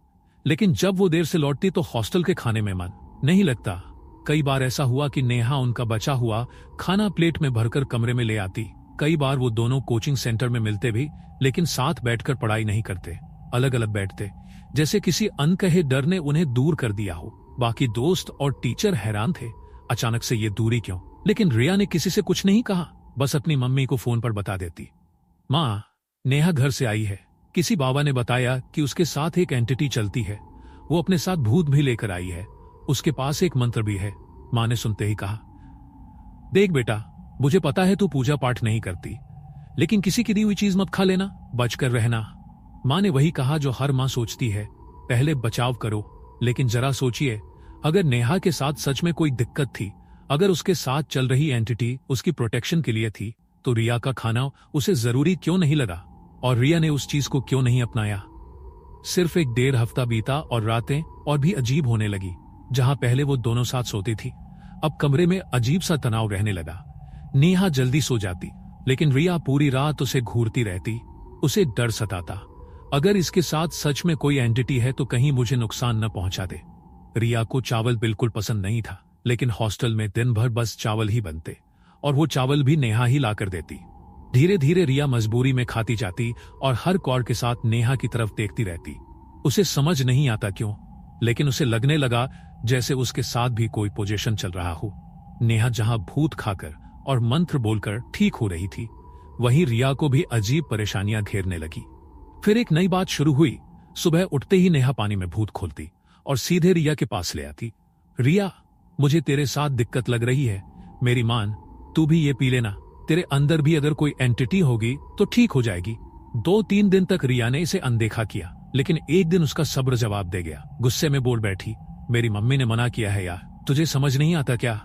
लेकिन जब वो देर से लौटती तो हॉस्टल के खाने में मन नहीं लगता। कई बार ऐसा हुआ कि नेहा उनका बचा हुआ खाना प्लेट में भरकर कमरे में ले आती। कई बार वो दोनों कोचिंग सेंटर में मिलते भी, लेकिन साथ बैठकर पढ़ाई नहीं करते, अलग अलग बैठते, जैसे किसी अनकहे डर ने उन्हें दूर कर दिया हो। बाकी दोस्त और टीचर हैरान थे, अचानक से ये दूरी क्यों? लेकिन रिया ने किसी से कुछ नहीं कहा, बस अपनी मम्मी को फोन पर बता देती, माँ, नेहा घर से आई है। किसी बाबा ने बताया कि उसके साथ एक एंटिटी चलती है, वो अपने साथ भूत भी लेकर आई है, उसके पास एक मंत्र भी है, माँ ने सुनते ही कहा, देख बेटा, मुझे पता है तू पूजा पाठ नहीं करती, लेकिन किसी की दी हुई चीज मत खा लेना, बचकर रहना। माँ ने वही कहा जो हर माँ सोचती है, पहले बचाव करो। लेकिन जरा सोचिए, अगर नेहा के साथ सच में कोई दिक्कत थी, अगर उसके साथ चल रही एंटिटी उसकी प्रोटेक्शन के लिए थी, तो रिया का खाना उसे जरूरी क्यों नहीं लगा और रिया ने उस चीज को क्यों नहीं अपनाया? सिर्फ 1.5 हफ्ता बीता और रातें और भी अजीब होने लगी। जहां पहले वो दोनों साथ सोती थी, अब कमरे में अजीब सा तनाव रहने लगा। नेहा जल्दी सो जाती, लेकिन रिया पूरी रात उसे घूरती रहती। उसे डर सताता, अगर इसके साथ सच में कोई एंटिटी है तो कहीं मुझे नुकसान न पहुंचा दे। रिया को चावल बिल्कुल पसंद नहीं था, लेकिन हॉस्टल में दिन भर बस चावल ही बनते और वो चावल भी नेहा ही लाकर देती। धीरे धीरे रिया मजबूरी में खाती जाती और हर कौर के साथ नेहा की तरफ देखती रहती। उसे समझ नहीं आता क्यों, लेकिन उसे लगने लगा जैसे उसके साथ भी कोई पोजीशन चल रहा हो। नेहा जहां भूत खाकर और मंत्र बोलकर ठीक हो रही थी, वहीं रिया को भी अजीब परेशानियां घेरने लगी। फिर एक नई बात शुरू हुई। सुबह उठते ही नेहा पानी में भूत खोलती और सीधे रिया के पास ले आती। रिया, मुझे तेरे साथ दिक्कत लग रही है, मेरी मान, तू भी ये पी लेना, तेरे अंदर भी अगर कोई एंटिटी होगी तो ठीक हो जाएगी। 2-3 दिन तक रिया ने इसे अनदेखा किया, लेकिन एक दिन उसका सब्र जवाब दे गया। गुस्से में बोल बैठी, मेरी मम्मी ने मना किया है यार, तुझे समझ नहीं आता क्या?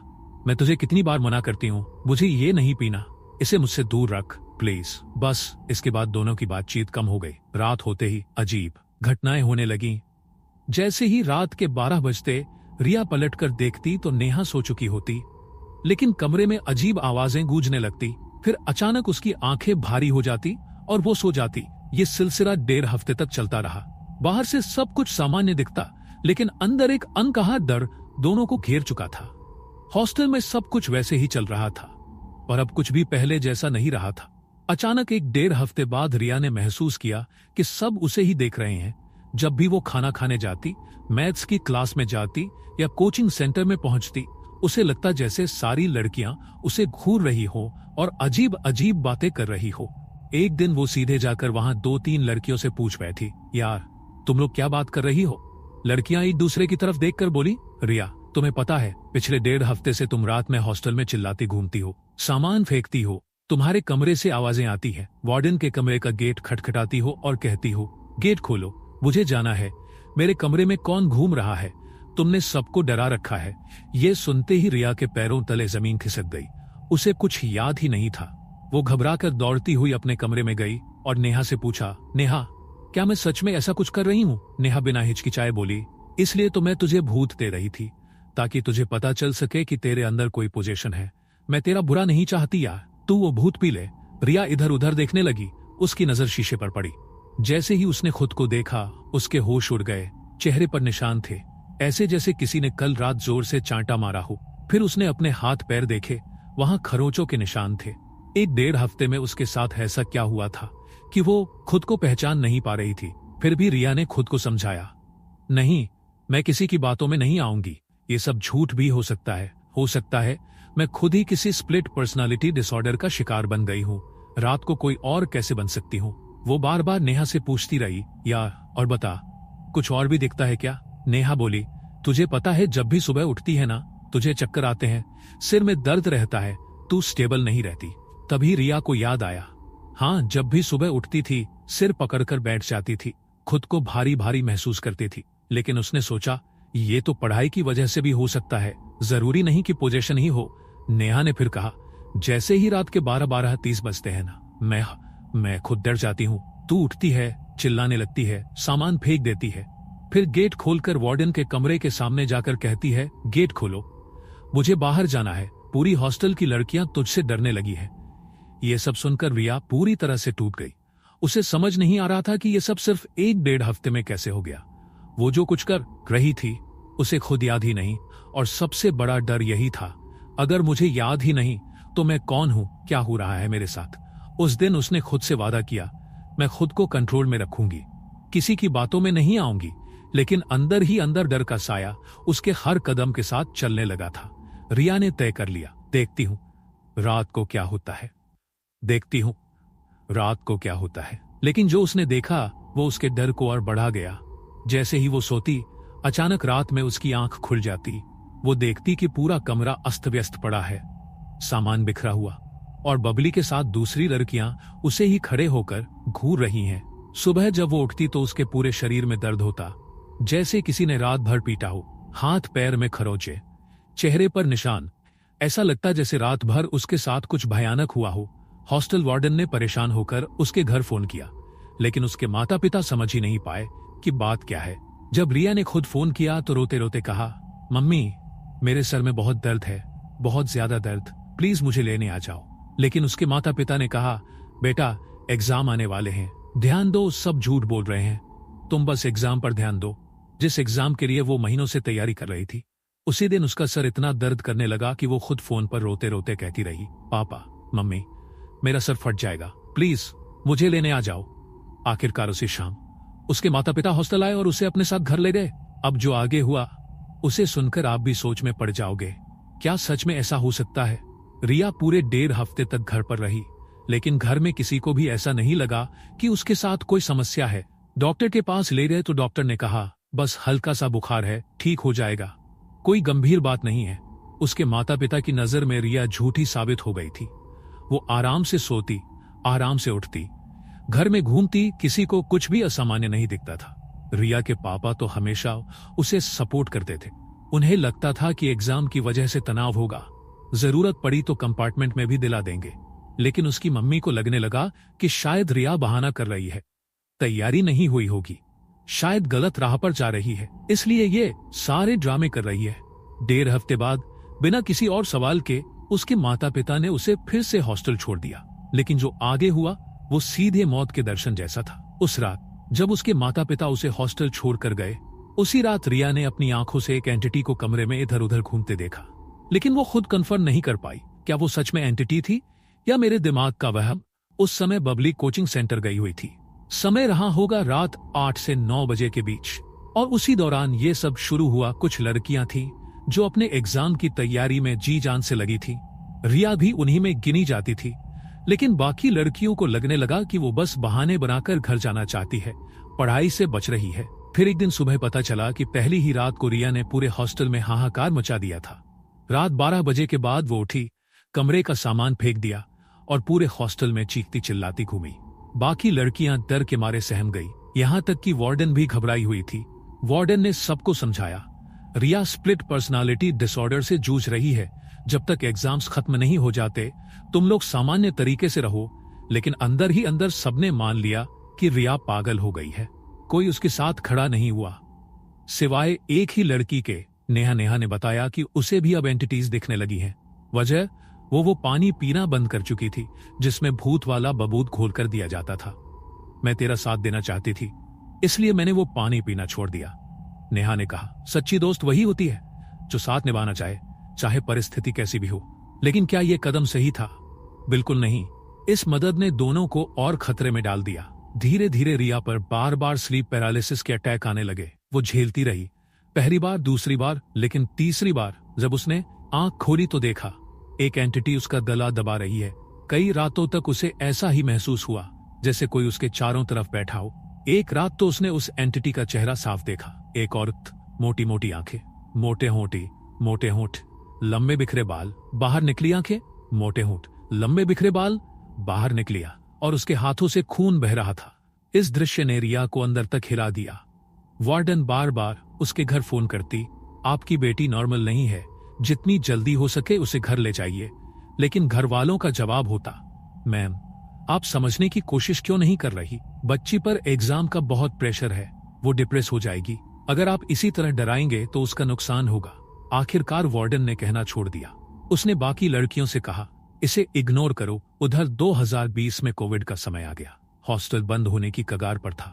मैं तुझे कितनी बार मना करती हूँ, मुझे ये नहीं पीना, इसे मुझसे दूर रख प्लीज। बस इसके बाद दोनों की बातचीत कम हो गई। रात होते ही अजीब घटनाएं होने लगी। जैसे ही रात के 12 बजते रिया पलटकर देखती तो नेहा सो चुकी होती, लेकिन कमरे में अजीब आवाजें गूंजने लगती। फिर अचानक उसकी आंखें भारी हो जाती और वो सो जाती। ये सिलसिला 1.5 हफ्ते तक चलता रहा। बाहर से सब कुछ सामान्य दिखता, लेकिन अंदर एक अनकहा डर दोनों को घेर चुका था। हॉस्टल में सब कुछ वैसे ही चल रहा था और अब कुछ भी पहले जैसा नहीं रहा था। अचानक 1.5 हफ्ते बाद रिया ने महसूस किया कि सब उसे ही देख रहे हैं। जब भी वो खाना खाने जाती, मैथ्स की क्लास में जाती या कोचिंग सेंटर में पहुंचती, उसे लगता जैसे सारी लड़कियां उसे घूर रही हो और अजीब अजीब बातें कर रही हो। एक दिन वो सीधे जाकर वहां 2-3 लड़कियों से पूछ बैठी, यार तुम लोग क्या बात कर रही हो? लड़कियां एक दूसरे की तरफ देखकर बोली, रिया तुम्हें पता है पिछले 1.5 हफ्ते से तुम रात में हॉस्टल में चिल्लाती घूमती हो, सामान फेंकती हो, तुम्हारे कमरे से आवाजें आती है, वार्डन के कमरे का गेट खटखटाती हो और कहती हो, गेट खोलो, मुझे जाना है, मेरे कमरे में कौन घूम रहा है, तुमने सबको डरा रखा है। ये सुनते ही रिया के पैरों तले जमीन खिसक गई। उसे कुछ याद ही नहीं था। वो घबराकर दौड़ती हुई अपने कमरे में गई और नेहा से पूछा, नेहा क्या मैं सच में ऐसा कुछ कर रही हूँ? नेहा बिना हिचकिचाए बोली, इसलिए तो मैं तुझे भूत दे रही थी, ताकि तुझे पता चल सके कि तेरे अंदर कोई पोजीशन है। मैं तेरा बुरा नहीं चाहती यार, तू वो भूत पी ले। रिया इधर उधर देखने लगी। उसकी नजर शीशे पर पड़ी। जैसे ही उसने खुद को देखा, उसके होश उड़ गए। चेहरे पर निशान थे, ऐसे जैसे किसी ने कल रात जोर से चांटा मारा हो। फिर उसने अपने हाथ पैर देखे, वहां खरोंचों के निशान थे। 1.5 हफ्ते में उसके साथ ऐसा क्या हुआ था कि वो खुद को पहचान नहीं पा रही थी। फिर भी रिया ने खुद को समझाया, नहीं, मैं किसी की बातों में नहीं आऊंगी, ये सब झूठ भी हो सकता है मैं खुद ही किसी स्प्लिट पर्सनालिटी डिसऑर्डर का शिकार बन गई हूँ। रात को कोई और कैसे बन सकती हूँ? वो बार बार नेहा से पूछती रही, यार और बता, कुछ और भी दिखता है क्या? नेहा बोली, तुझे पता है जब भी सुबह उठती है ना, तुझे चक्कर आते हैं, सिर में दर्द रहता है, तू स्टेबल नहीं रहती। तभी रिया को याद आया, हाँ, जब भी सुबह उठती थी सिर पकड़कर बैठ जाती थी, खुद को भारी भारी महसूस करती थी। लेकिन उसने सोचा, ये तो पढ़ाई की वजह से भी हो सकता है, जरूरी नहीं कि पोजीशन ही हो। नेहा ने फिर कहा, जैसे ही रात के 12-12:30 बजते हैं ना, मैं खुद डर जाती हूँ। तू उठती है, चिल्लाने लगती है, सामान फेंक देती है, फिर गेट खोलकर वार्डन के कमरे के सामने जाकर कहती है, गेट खोलो, मुझे बाहर जाना है, पूरी हॉस्टल की लड़कियां तुझसे डरने लगी है। ये सब सुनकर रिया पूरी तरह से टूट गई। उसे समझ नहीं आ रहा था कि ये सब सिर्फ 1-1.5 हफ्ते में कैसे हो गया। वो जो कुछ कर रही थी उसे खुद याद ही नहीं, और सबसे बड़ा डर यही था, अगर मुझे याद ही नहीं तो मैं कौन हूं, क्या हो रहा है मेरे साथ। उस दिन उसने खुद से वादा किया, मैं खुद को कंट्रोल में रखूंगी, किसी की बातों में नहीं आऊंगी। लेकिन अंदर ही अंदर डर का साया उसके हर कदम के साथ चलने लगा था। रिया ने तय कर लिया, देखती हूं रात को क्या होता है, देखती हूं रात को क्या होता है। लेकिन जो उसने देखा वो उसके डर को और बढ़ा गया। जैसे ही वो सोती, अचानक रात में उसकी आंख खुल जाती वो देखती कि पूरा कमरा अस्त व्यस्त पड़ा है, सामान बिखरा हुआ, और बबली के साथ दूसरी लड़कियां उसे ही खड़े होकर घूर रही हैं। सुबह जब वो उठती तो उसके पूरे शरीर में दर्द होता, जैसे किसी ने रात भर पीटा हो। हाथ पैर में खरोंचे, चेहरे पर निशान, ऐसा लगता जैसे रात भर उसके साथ कुछ भयानक हुआ हो। हॉस्टल वार्डन ने परेशान होकर उसके घर फोन किया, लेकिन उसके माता पिता समझ ही नहीं पाए कि बात क्या है। जब रिया ने खुद फोन किया तो रोते रोते कहा, मम्मी, मेरे सर में बहुत दर्द है, बहुत ज्यादा दर्द, प्लीज मुझे लेने आ जाओ। लेकिन उसके माता पिता ने कहा, बेटा, एग्जाम आने वाले हैं, ध्यान दो, सब झूठ बोल रहे हैं, तुम बस एग्जाम पर ध्यान दो। जिस एग्जाम के लिए वो महीनों से तैयारी कर रही थी, उसी दिन उसका सर इतना दर्द करने लगा कि वो खुद फोन पर रोते रोते कहती रही, पापा, मम्मी, मेरा सर फट जाएगा, प्लीज मुझे लेने आ जाओ। आखिरकार उसी शाम उसके माता पिता हॉस्टल आए और उसे अपने साथ घर ले गए। अब जो आगे हुआ उसे सुनकर आप भी सोच में पड़ जाओगे। क्या सच में ऐसा हो सकता है? रिया पूरे 1.5 हफ्ते तक घर पर रही, लेकिन घर में किसी को भी ऐसा नहीं लगा कि उसके साथ कोई समस्या है। डॉक्टर के पास ले गए तो डॉक्टर ने कहा, बस हल्का सा बुखार है, ठीक हो जाएगा, कोई गंभीर बात नहीं है। उसके माता पिता की नजर में रिया झूठी साबित हो गई थी। वो आराम से सोती, आराम से उठती, घर में घूमती, किसी को कुछ भी असामान्य नहीं दिखता था। रिया के पापा तो हमेशा उसे सपोर्ट करते थे। उन्हें लगता था कि एग्जाम की वजह से तनाव होगा, जरूरत पड़ी तो कंपार्टमेंट में भी दिला देंगे। लेकिन उसकी मम्मी को लगने लगा कि शायद रिया बहाना कर रही है, तैयारी नहीं हुई होगी, शायद गलत राह पर जा रही है, इसलिए ये सारे ड्रामे कर रही है। 1.5 हफ्ते बाद बिना किसी और सवाल के उसके माता पिता ने उसे फिर से हॉस्टल छोड़ दिया। लेकिन जो आगे हुआ वो सीधे मौत के दर्शन जैसा था। उस रात जब उसके माता पिता उसे हॉस्टल छोड़कर गए, उसी रात रिया ने अपनी आंखों से एक एंटिटी को कमरे में इधर उधर घूमते देखा। लेकिन वो खुद कंफर्म नहीं कर पाई, क्या वो सच में एंटिटी थी या मेरे दिमाग का वहम। उस समय बबली कोचिंग सेंटर गई हुई थी। समय रहा होगा रात 8 से 9 बजे के बीच, और उसी दौरान ये सब शुरू हुआ। कुछ लड़कियां थीं जो अपने एग्जाम की तैयारी में जी जान से लगी थी। रिया भी उन्हीं में गिनी जाती थी। लेकिन बाकी लड़कियों को लगने लगा कि वो बस बहाने बनाकर घर जाना चाहती है, पढ़ाई से बच रही है। फिर एक दिन सुबह पता चला कि पहली ही रात को रिया ने पूरे हॉस्टल में हाहाकार मचा दिया था। रात 12 बजे के बाद वो उठी, कमरे का सामान फेंक दिया और पूरे हॉस्टल में चीखती चिल्लाती घूमी। बाकी लड़कियां डर के मारे सहम गई, यहां तक कि वार्डन भी घबराई हुई थी। वार्डन ने सबको समझाया, रिया स्प्लिट पर्सनालिटी डिसऑर्डर से जूझ रही है, जब तक एग्जाम्स खत्म नहीं हो जाते तुम लोग सामान्य तरीके से रहो। लेकिन अंदर ही अंदर सबने मान लिया कि रिया पागल हो गई है। कोई उसके साथ खड़ा नहीं हुआ, सिवाय एक ही लड़की के। नेहा ने बताया कि उसे भी अब एंटिटीज दिखने लगी हैं। वजह, वो पानी पीना बंद कर चुकी थी जिसमें भूत वाला बबूत घोल कर दिया जाता था। मैं तेरा साथ देना चाहती थी, इसलिए मैंने वो पानी पीना छोड़ दिया, नेहा ने कहा। सच्ची दोस्त वही होती है जो साथ निभाना चाहे, चाहे परिस्थिति कैसी भी हो। लेकिन क्या ये कदम सही था? बिल्कुल नहीं। इस मदद ने दोनों को और खतरे में डाल दिया। धीरे धीरे रिया पर बार बार स्लीप पैरालिसिस के अटैक आने लगे। वो झेलती रही, पहली बार, दूसरी बार, लेकिन तीसरी बार जब उसने आंख खोली तो देखा एक एंटिटी उसका गला दबा रही है। कई रातों तक उसे ऐसा ही महसूस हुआ जैसे कोई उसके चारों तरफ बैठा हो। एक रात तो उसने उस एंटिटी का चेहरा साफ देखा। एक औरत, मोटी मोटी आंखें, मोटे होंठ, लंबे बिखरे बाल, बाहर निकली आंखें, मोटे होंठ, लंबे बिखरे बाल, बाहर निकलिया, और उसके हाथों से खून बह रहा था। इस दृश्य ने रिया को अंदर तक हिला दिया। वार्डन बार बार उसके घर फोन करती, आपकी बेटी नॉर्मल नहीं है, जितनी जल्दी हो सके उसे घर ले जाइए। लेकिन घर वालों का जवाब होता, मैम, आप समझने की कोशिश क्यों नहीं कर रही? बच्ची पर एग्जाम का बहुत प्रेशर है, वो डिप्रेस हो जाएगी। अगर आप इसी तरह डराएंगे तो उसका नुकसान होगा। आखिरकार वार्डन ने कहना छोड़ दिया। उसने बाकी लड़कियों से कहा, इसे इग्नोर करो। उधर 2020 में कोविड का समय आ गया। हॉस्टल बंद होने की कगार पर था।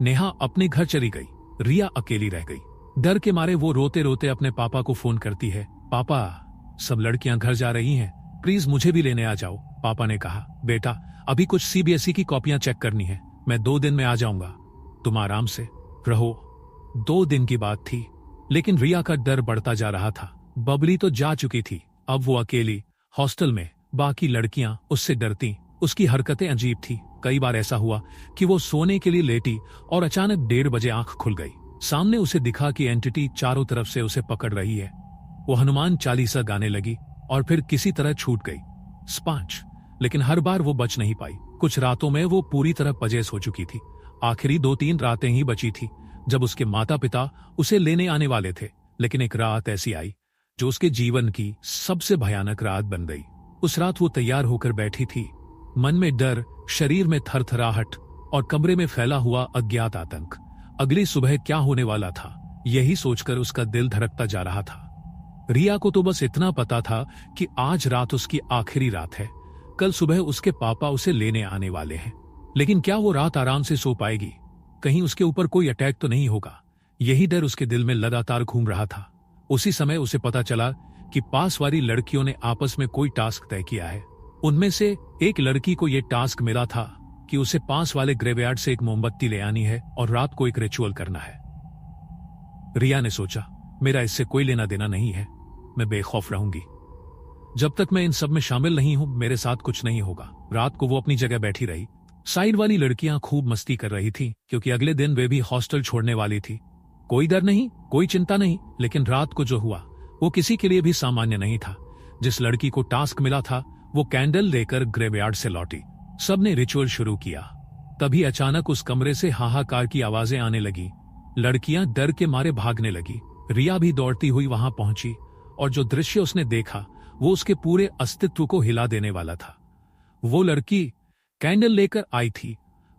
नेहा अपने घर चली गई, रिया अकेली रह गई। डर के मारे वो रोते रोते अपने पापा को फोन करती है, पापा, सब लड़कियां घर जा रही हैं, प्लीज मुझे भी लेने आ जाओ। पापा ने कहा, बेटा, अभी कुछ सीबीएसई की कॉपियां चेक करनी है, मैं 2 दिन में आ जाऊंगा, तुम आराम से रहो। 2 दिन की बात थी, लेकिन रिया का डर बढ़ता जा रहा था। बबली तो जा चुकी थी, अब वो अकेली हॉस्टल में। बाकी लड़कियां उससे डरती, उसकी हरकतें अजीब थी। कई बार ऐसा हुआ कि वो सोने के लिए लेटी और अचानक 1:30 बजे आंख खुल गई। सामने उसे दिखा कि एंटिटी चारों तरफ से उसे पकड़ रही है। वो हनुमान चालीसा गाने लगी और फिर किसी तरह छूट गई स्पांच। लेकिन हर बार वो बच नहीं पाई। कुछ रातों में वो पूरी तरह पजेस हो चुकी थी। आखिरी 2-3 रातें ही बची थी जब उसके माता पिता उसे लेने आने वाले थे। लेकिन एक रात ऐसी आई जो उसके जीवन की सबसे भयानक रात बन गई। उस रात वो तैयार होकर बैठी थी, मन में डर, शरीर में थरथराहट और कमरे में फैला हुआ अज्ञात आतंक। अगली सुबह क्या होने वाला था, यही सोचकर उसका दिल धड़कता जा रहा था। रिया को तो बस इतना पता था कि आज रात उसकी आखिरी रात है। कल सुबह उसके पापा उसे लेने आने वाले हैं। लेकिन क्या वो रात आराम से सो पाएगी? कहीं उसके ऊपर कोई अटैक तो नहीं होगा? यही डर उसके दिल में लगातार घूम रहा था। उसी समय उसे पता चला कि पास वाली लड़कियों ने आपस में कोई टास्क तय किया है। उनमें से एक लड़की को यह टास्क मिला था कि उसे पास वाले ग्रेवयार्ड से एक मोमबत्ती ले आनी है और रात को एक रिचुअल करना है। रिया ने सोचा, मेरा इससे कोई लेना देना नहीं है, मैं बेखौफ रहूंगी। जब तक मैं इन सब में शामिल नहीं हूं, मेरे साथ कुछ नहीं होगा। रात को वो अपनी जगह बैठी रही। साइड वाली लड़कियां खूब मस्ती कर रही थी क्योंकि अगले दिन वे भी हॉस्टल छोड़ने वाली थी। कोई डर नहीं, कोई चिंता नहीं। लेकिन रात को जो हुआ वो किसी के लिए भी सामान्य नहीं था। जिस लड़की को टास्क मिला था वो कैंडल लेकर ग्रेवयार्ड से लौटी। सबने रिचुअल शुरू किया। तभी अचानक उस कमरे से हाहाकार की आवाजें आने लगी। लड़कियां डर के मारे भागने लगी। रिया भी दौड़ती हुई वहां पहुंची और जो दृश्य उसने देखा वो उसके पूरे अस्तित्व को हिला देने वाला था। वो लड़की कैंडल लेकर आई थी,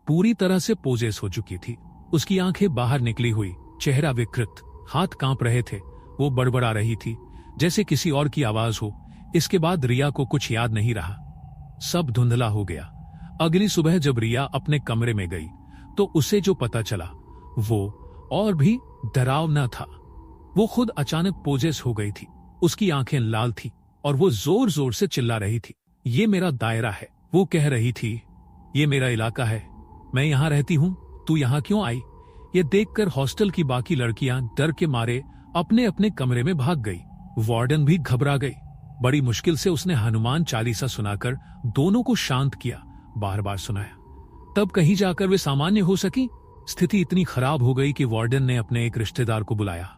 पूरी तरह से पोजेस हो चुकी थी। उसकी आंखें बाहर निकली हुई, चेहरा विकृत, हाथ कांप रहे थे। वो बड़बड़ा रही थी जैसे किसी और की आवाज हो। इसके बाद रिया को कुछ याद नहीं रहा, सब धुंधला हो गया। अगली सुबह जब रिया अपने कमरे में गई तो उसे जो पता चला वो और भी डरावना था। वो खुद अचानक पोजेस हो गई थी, उसकी आंखें लाल थी और वो जोर जोर से चिल्ला रही थी, ये मेरा दायरा है। वो कह रही थी, ये मेरा इलाका है, मैं यहां रहती हूं, तू यहां क्यों आई? ये देखकर हॉस्टल की बाकी लड़कियां डर के मारे अपने अपने कमरे में भाग गई। वार्डन भी घबरा गई। बड़ी मुश्किल से उसने हनुमान चालीसा सुनाकर दोनों को शांत किया, बार बार सुनाया। तब कहीं जाकर वे सामान्य हो सकी। स्थिति इतनी खराब हो गई कि वार्डन ने अपने एक रिश्तेदार को बुलाया।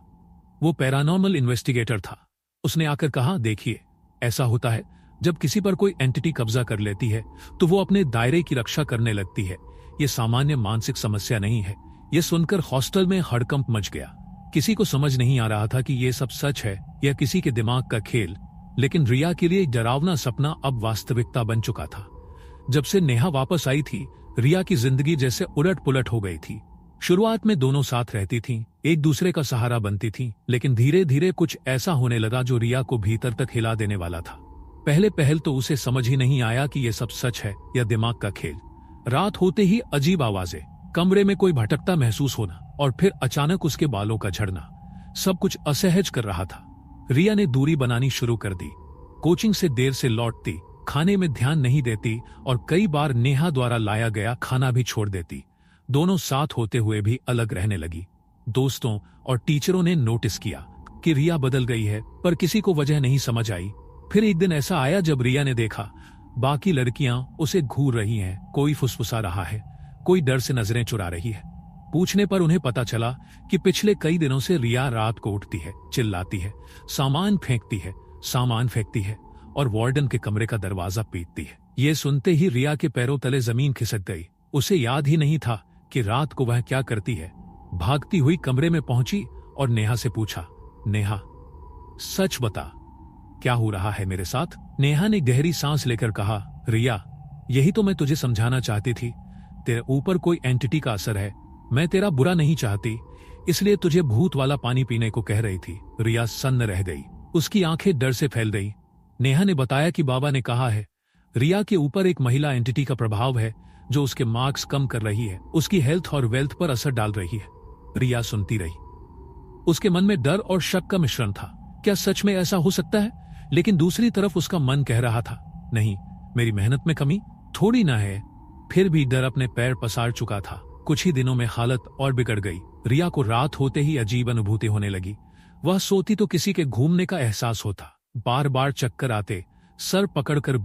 वो पैरानॉर्मल इन्वेस्टिगेटर था। उसने आकर कहा, देखिए, ऐसा होता है जब किसी पर कोई एंटिटी कब्जा कर लेती है तो वो अपने दायरे की रक्षा करने लगती है। ये सामान्य मानसिक समस्या नहीं है। ये सुनकर हॉस्टल में हड़कंप मच गया। किसी को समझ नहीं आ रहा था कि ये सब सच है या किसी के दिमाग का खेल। लेकिन रिया के लिए डरावना सपना अब वास्तविकता बन चुका था। जब से नेहा वापस आई थी, रिया की जिंदगी जैसे उलट पुलट हो गई थी। शुरुआत में दोनों साथ रहती थीं, एक दूसरे का सहारा बनती थीं, लेकिन धीरे धीरे कुछ ऐसा होने लगा जो रिया को भीतर तक हिला देने वाला था। पहल तो उसे समझ ही नहीं आया कि ये सब सच है या दिमाग का खेल। रात होते ही अजीब आवाजें, कमरे में कोई भटकता महसूस होना और फिर अचानक उसके बालों का झड़ना, सब कुछ असहज कर रहा था। रिया ने दूरी बनानी शुरू कर दी। कोचिंग से देर से लौटती, खाने में ध्यान नहीं देती और कई बार नेहा द्वारा लाया गया खाना भी छोड़ देती। दोनों साथ होते हुए भी अलग रहने लगी। दोस्तों और टीचरों ने नोटिस किया कि रिया बदल गई है, पर किसी को वजह नहीं समझ आई। फिर एक दिन ऐसा आया जब रिया ने देखा बाकी लड़कियां उसे घूर रही हैं, कोई फुसफुसा रहा है, कोई डर से नजरें चुरा रही है। पूछने पर उन्हें पता चला कि पिछले कई दिनों से रिया रात को उठती है, चिल्लाती है, सामान फेंकती है और वार्डन के कमरे का दरवाजा पीटती है। ये सुनते ही रिया के पैरों तले जमीन खिसक गई। उसे याद ही नहीं था कि रात को वह क्या करती है। भागती हुई कमरे में पहुंची और नेहा से पूछा, नेहा, सच बता, क्या हो रहा है मेरे साथ? नेहा ने गहरी सांस लेकर कहा, रिया, यही तो मैं तुझे समझाना चाहती थी। तेरे ऊपर कोई एंटिटी का असर है। मैं तेरा बुरा नहीं चाहती, इसलिए तुझे भूत वाला पानी पीने को कह रही थी। रिया सन्न रह गई, उसकी आंखें डर से फैल गई। नेहा ने बताया कि बाबा ने कहा है रिया के ऊपर एक महिला एंटिटी का प्रभाव है जो उसके मार्क्स कम कर रही है, उसकी हेल्थ और वेल्थ पर असर डाल रही है। रिया सुनती रही। उसके मन में डर और शक का मिश्रण था। क्या सच में ऐसा हो सकता है? लेकिन दूसरी तरफ उसका मन कह रहा था, नहीं, मेरी मेहनत में कमी थोड़ी ना है। फिर भी डर अपने पैर पसार चुका था। कुछ ही दिनों में हालत और बिगड़ गई। रिया को रात होते ही अजीब अनुभूति होने लगी। वह सोती तो किसी के घूमने का एहसास होता, बार बार चक्कर आते, सर पकड़कर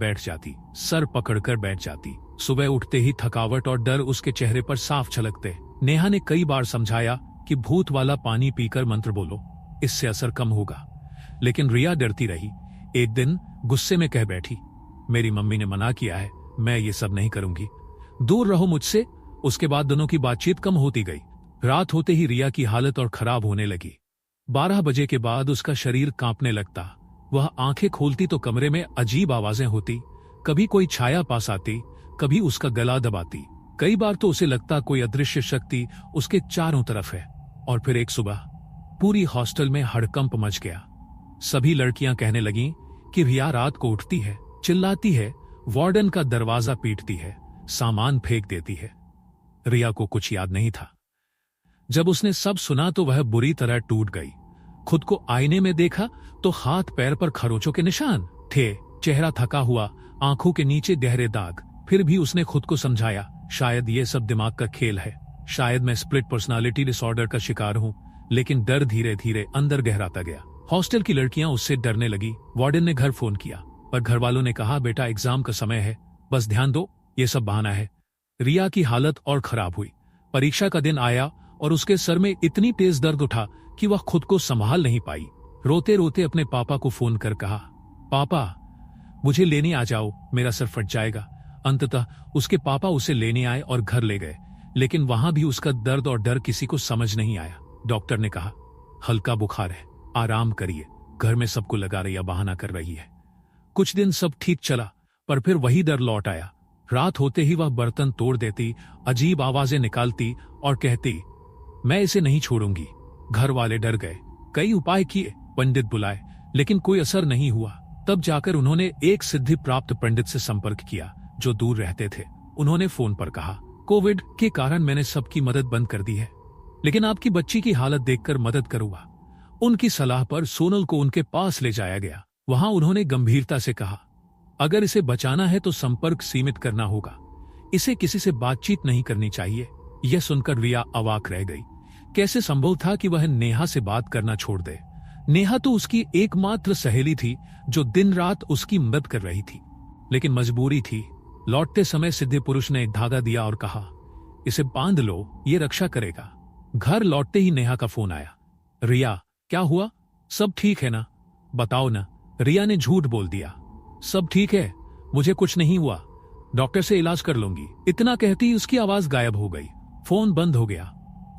बैठ जाती। सुबह उठते ही थकावट और डर उसके चेहरे पर साफ झलकते। नेहा ने कई बार समझाया कि भूत वाला पानी पीकर मंत्र बोलो, इससे असर कम होगा, लेकिन रिया डरती रही। एक दिन गुस्से में कह बैठी, मेरी मम्मी ने मना किया है, मैं ये सब नहीं करूंगी, दूर रहो मुझसे। उसके बाद दोनों की बातचीत कम होती गई। रात होते ही रिया की हालत और खराब होने लगी। 12 बजे के बाद उसका शरीर कांपने लगता। वह आंखें खोलती तो कमरे में अजीब आवाजें होती, कभी कोई छाया पास आती, कभी उसका गला दबाती। कई बार तो उसे लगता कोई अदृश्य शक्ति उसके चारों तरफ है। और फिर एक सुबह पूरी हॉस्टल में हड़कंप मच गया। सभी लड़कियां कहने लगीं कि रिया रात को उठती है, चिल्लाती है, वार्डन का दरवाजा पीटती है, सामान फेंक देती है। रिया को कुछ याद नहीं था। जब उसने सब सुना तो वह बुरी तरह टूट गई। खुद को आईने में देखा तो हाथ पैर पर खरोचों के निशान थे, चेहरा थका हुआ, आंखों के नीचे गहरे दाग। फिर भी उसने खुद को समझाया, शायद ये सब दिमाग का खेल है, शायद मैं स्प्लिट पर्सनालिटी डिसऑर्डर का शिकार हूं। लेकिन डर धीरे धीरे अंदर गहराता गया। हॉस्टल की लड़कियां उससे डरने लगी। वार्डन ने घर फोन किया, पर घर वालों ने कहा, बेटा एग्जाम का समय है, बस ध्यान दो, ये सब बहाना है। रिया की हालत और खराब हुई। परीक्षा का दिन आया और उसके सर में इतनी तेज दर्द उठा कि वह खुद को संभाल नहीं पाई। रोते रोते अपने पापा को फोन कर कहा, पापा मुझे लेने आ जाओ, मेरा सर फट जाएगा। अंततः उसके पापा उसे लेने आए और घर ले गए, लेकिन वहां भी उसका दर्द और डर किसी को समझ नहीं आया। डॉक्टर ने कहा, हल्का बुखार है, आराम करिए। घर में सबको लगा रही, बहाना कर रही है। कुछ दिन सब ठीक चला, पर फिर वही डर लौट आया। रात होते ही वह बर्तन तोड़ देती, अजीब आवाजें निकालती और कहती, मैं इसे नहीं छोड़ूंगी। घर वाले डर गए, कई उपाय किए, पंडित बुलाए, लेकिन कोई असर नहीं हुआ। तब जाकर उन्होंने एक सिद्धि प्राप्त पंडित से संपर्क किया जो दूर रहते थे। उन्होंने फोन पर कहा, कोविड के कारण मैंने सबकी मदद बंद कर दी है, लेकिन आपकी बच्ची की हालत देखकर मदद करूंगा। उनकी सलाह पर सोनल को उनके पास ले जाया गया। वहां उन्होंने गंभीरता से कहा, अगर इसे बचाना है तो संपर्क सीमित करना होगा, इसे किसी से बातचीत नहीं करनी चाहिए। यह सुनकर रिया अवाक रह गई। कैसे संभव था कि वह नेहा से बात करना छोड़ दे? नेहा तो उसकी एकमात्र सहेली थी जो दिन रात उसकी मदद कर रही थी, लेकिन मजबूरी थी। लौटते समय सिद्धि पुरुष ने एक धागा दिया और कहा, इसे बांध लो, ये रक्षा करेगा। घर लौटते ही नेहा का फोन आया, रिया क्या हुआ, सब ठीक है ना, बताओ ना। रिया ने झूठ बोल दिया, सब ठीक है, मुझे कुछ नहीं हुआ, डॉक्टर से इलाज कर लूंगी। इतना कहती ही उसकी आवाज गायब हो गई। फोन बंद हो गया।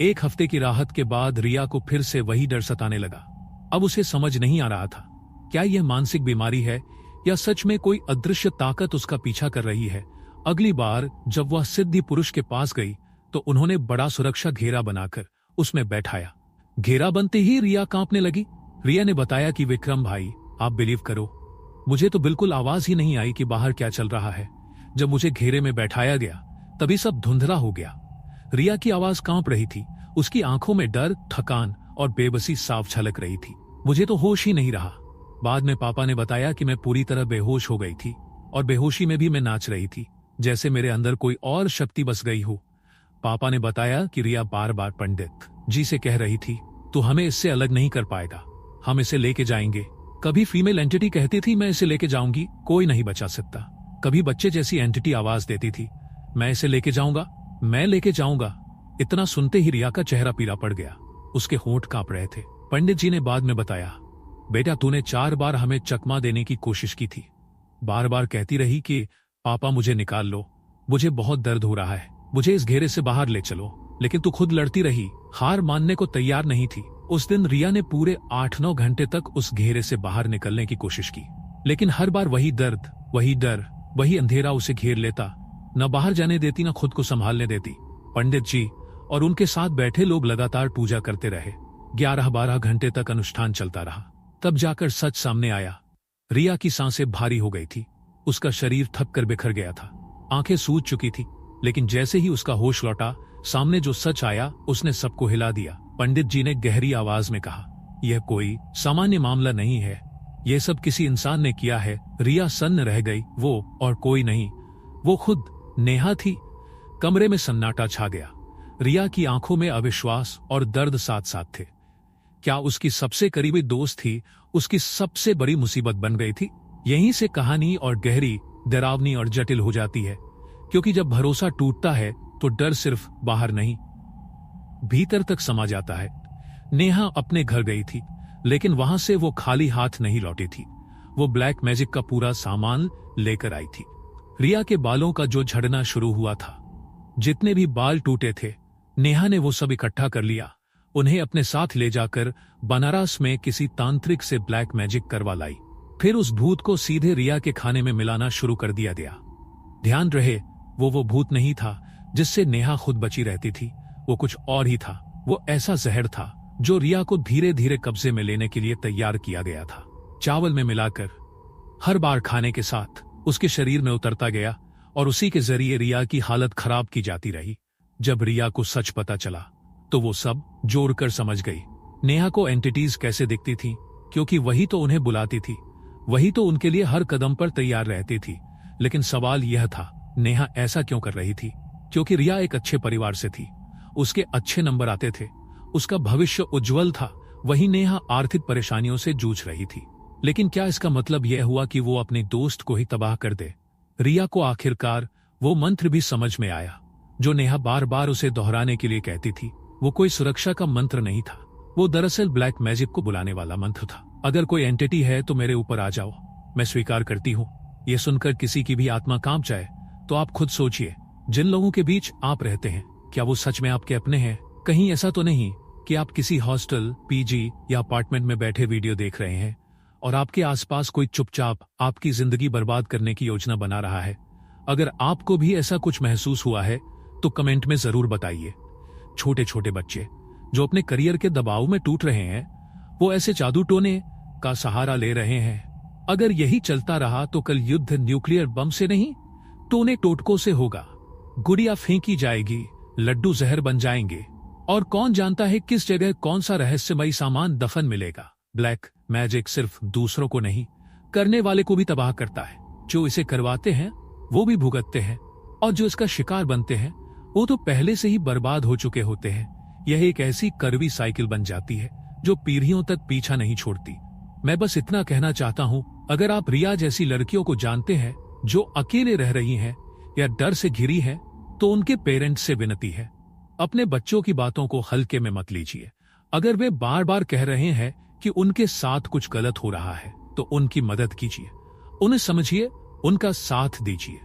एक हफ्ते की राहत के बाद रिया को फिर से वही डर सताने लगा। अब उसे समझ नहीं आ रहा था, क्या यह मानसिक बीमारी है या सच में कोई अदृश्य ताकत उसका पीछा कर रही है। अगली बार जब वह सिद्धि पुरुष के पास गई तो उन्होंने बड़ा सुरक्षा घेरा बनाकर उसमें बैठाया। घेरा बनते ही रिया कांपने लगी। रिया ने बताया कि विक्रम भाई, आप बिलीव करो, मुझे तो बिल्कुल आवाज ही नहीं आई कि बाहर क्या चल रहा है। जब मुझे घेरे में बैठाया गया तभी सब धुंधला हो गया। रिया की आवाज कांप रही थी, उसकी आंखों में डर, थकान और बेबसी साफ झलक रही थी। मुझे तो होश ही नहीं रहा। बाद में पापा ने बताया कि मैं पूरी तरह बेहोश हो गई थी और बेहोशी में भी मैं नाच रही थी, जैसे मेरे अंदर कोई और शक्ति बस गई हो। पापा ने बताया कि रिया बार बार पंडित जी से कह रही थी, तू हमें इससे अलग नहीं कर पाएगा, हम इसे लेके जाएंगे। कभी फीमेल एंटिटी कहती थी, मैं इसे लेके जाऊंगी, कोई नहीं बचा सकता। कभी बच्चे जैसी एंटिटी आवाज देती थी, मैं इसे लेके जाऊंगा, मैं लेके जाऊंगा। इतना सुनते ही रिया का चेहरा पीला पड़ गया, उसके होंठ कांप रहे थे। पंडित जी ने बाद में बताया, बेटा तूने 4 बार हमें चकमा देने की कोशिश की थी, बार बार कहती रही कि पापा मुझे निकाल लो, मुझे बहुत दर्द हो रहा है, मुझे इस घेरे से बाहर ले चलो, लेकिन तू खुद लड़ती रही, हार मानने को तैयार नहीं थी। उस दिन रिया ने पूरे 8-9 घंटे तक उस घेरे से बाहर निकलने की कोशिश की, लेकिन हर बार वही दर्द, वही डर, वही अंधेरा उसे घेर लेता। न बाहर जाने देती, न खुद को संभालने देती। पंडित जी और उनके साथ बैठे लोग लगातार पूजा करते रहे। 11-12 घंटे तक अनुष्ठान चलता रहा। तब जाकर सच सामने आया। रिया की सांसें भारी हो गई थी, उसका शरीर थक कर बिखर गया था, आंखें सूज चुकी थी। लेकिन जैसे ही उसका होश लौटा, सामने जो सच आया उसने सबको हिला दिया। पंडित जी ने गहरी आवाज में कहा, यह कोई सामान्य मामला नहीं है, यह सब किसी इंसान ने किया है। रिया सन्न रह गई। वो और कोई नहीं, वो खुद नेहा थी। कमरे में सन्नाटा छा गया। रिया की आंखों में अविश्वास और दर्द साथ साथ थे। क्या उसकी सबसे करीबी दोस्त थी उसकी सबसे बड़ी मुसीबत बन गई थी? यहीं से कहानी और गहरी, डरावनी और जटिल हो जाती है, क्योंकि जब भरोसा टूटता है तो डर सिर्फ बाहर नहीं, भीतर तक समा जाता है। नेहा अपने घर गई थी। लेकिन वहां से वो खाली हाथ नहीं लौटी थी। वो ब्लैक मैजिक का पूरा सामान लेकर आई थी। रिया के बालों का जो झड़ना शुरू हुआ था, जितने भी बाल टूटे थे, नेहा ने वो सब इकट्ठा कर लिया। उन्हें अपने साथ ले जाकर बनारस में किसी तांत्रिक से ब्लैक मैजिक करवा लाई। फिर उस भूत को सीधे रिया के खाने में मिलाना शुरू कर दिया गया। ध्यान रहे, वो भूत नहीं था जिससे नेहा खुद बची रहती थी। वो कुछ और ही था। वो ऐसा जहर था जो रिया को धीरे धीरे कब्जे में लेने के लिए तैयार किया गया था। चावल में मिलाकर हर बार खाने के साथ उसके शरीर में उतरता गया और उसी के जरिए रिया की हालत खराब की जाती रही। जब रिया को सच पता चला तो वो सब जोड़कर समझ गई। नेहा को एंटिटीज कैसे दिखती थी, क्योंकि वही तो उन्हें बुलाती थी, वही तो उनके लिए हर कदम पर तैयार रहती थी। लेकिन सवाल यह था, नेहा ऐसा क्यों कर रही थी? क्योंकि रिया एक अच्छे परिवार से थी, उसके अच्छे नंबर आते थे, उसका भविष्य उज्जवल था। वही नेहा आर्थिक परेशानियों से जूझ रही थी। लेकिन क्या इसका मतलब यह हुआ कि वो अपने दोस्त को ही तबाह कर दे? रिया को आखिरकार वो मंत्र भी समझ में आया जो नेहा बार बार उसे दोहराने के लिए कहती थी। वो कोई सुरक्षा का मंत्र नहीं था, वो दरअसल ब्लैक मैजिक को बुलाने वाला मंत्र था। अगर कोई एंटिटी है तो मेरे ऊपर आ जाओ, मैं स्वीकार करती हूँ। यह सुनकर किसी की भी आत्मा कांप जाए तो आप खुद सोचिए, जिन लोगों के बीच आप रहते हैं, क्या वो सच में आपके अपने हैं? कहीं ऐसा तो नहीं कि आप किसी हॉस्टल, पीजी या अपार्टमेंट में बैठे वीडियो देख रहे हैं और आपके आसपास कोई चुपचाप आपकी जिंदगी बर्बाद करने की योजना बना रहा है? अगर आपको भी ऐसा कुछ महसूस हुआ है तो कमेंट में जरूर बताइए। छोटे छोटे बच्चे जो अपने करियर के दबाव में टूट रहे हैं, वो ऐसे जादू टोने का सहारा ले रहे हैं। अगर यही चलता रहा तो कल युद्ध न्यूक्लियर बम से नहीं, टोने टोटकों से होगा। गुड़िया फेंकी जाएगी, लड्डू जहर बन जाएंगे और कौन जानता है किस जगह कौन सा रहस्यमयी सामान दफन मिलेगा। ब्लैक मैजिक सिर्फ दूसरों को नहीं, करने वाले को भी तबाह करता है। जो इसे करवाते हैं वो भी भुगतते हैं और जो इसका शिकार बनते हैं वो तो पहले से ही बर्बाद हो चुके होते हैं। यह एक ऐसी कड़वी साइकिल बन जाती है जो पीढ़ियों तक पीछा नहीं छोड़ती। मैं बस इतना कहना चाहता हूँ, अगर आप रिया जैसी लड़कियों को जानते हैं जो अकेले रह रही हैं या डर से घिरी हैं, तो उनके पेरेंट्स से विनती है, अपने बच्चों की बातों को हल्के में मत लीजिए। अगर वे बार बार कह रहे हैं कि उनके साथ कुछ गलत हो रहा है तो उनकी मदद कीजिए, उन्हें समझिए, उनका साथ दीजिए।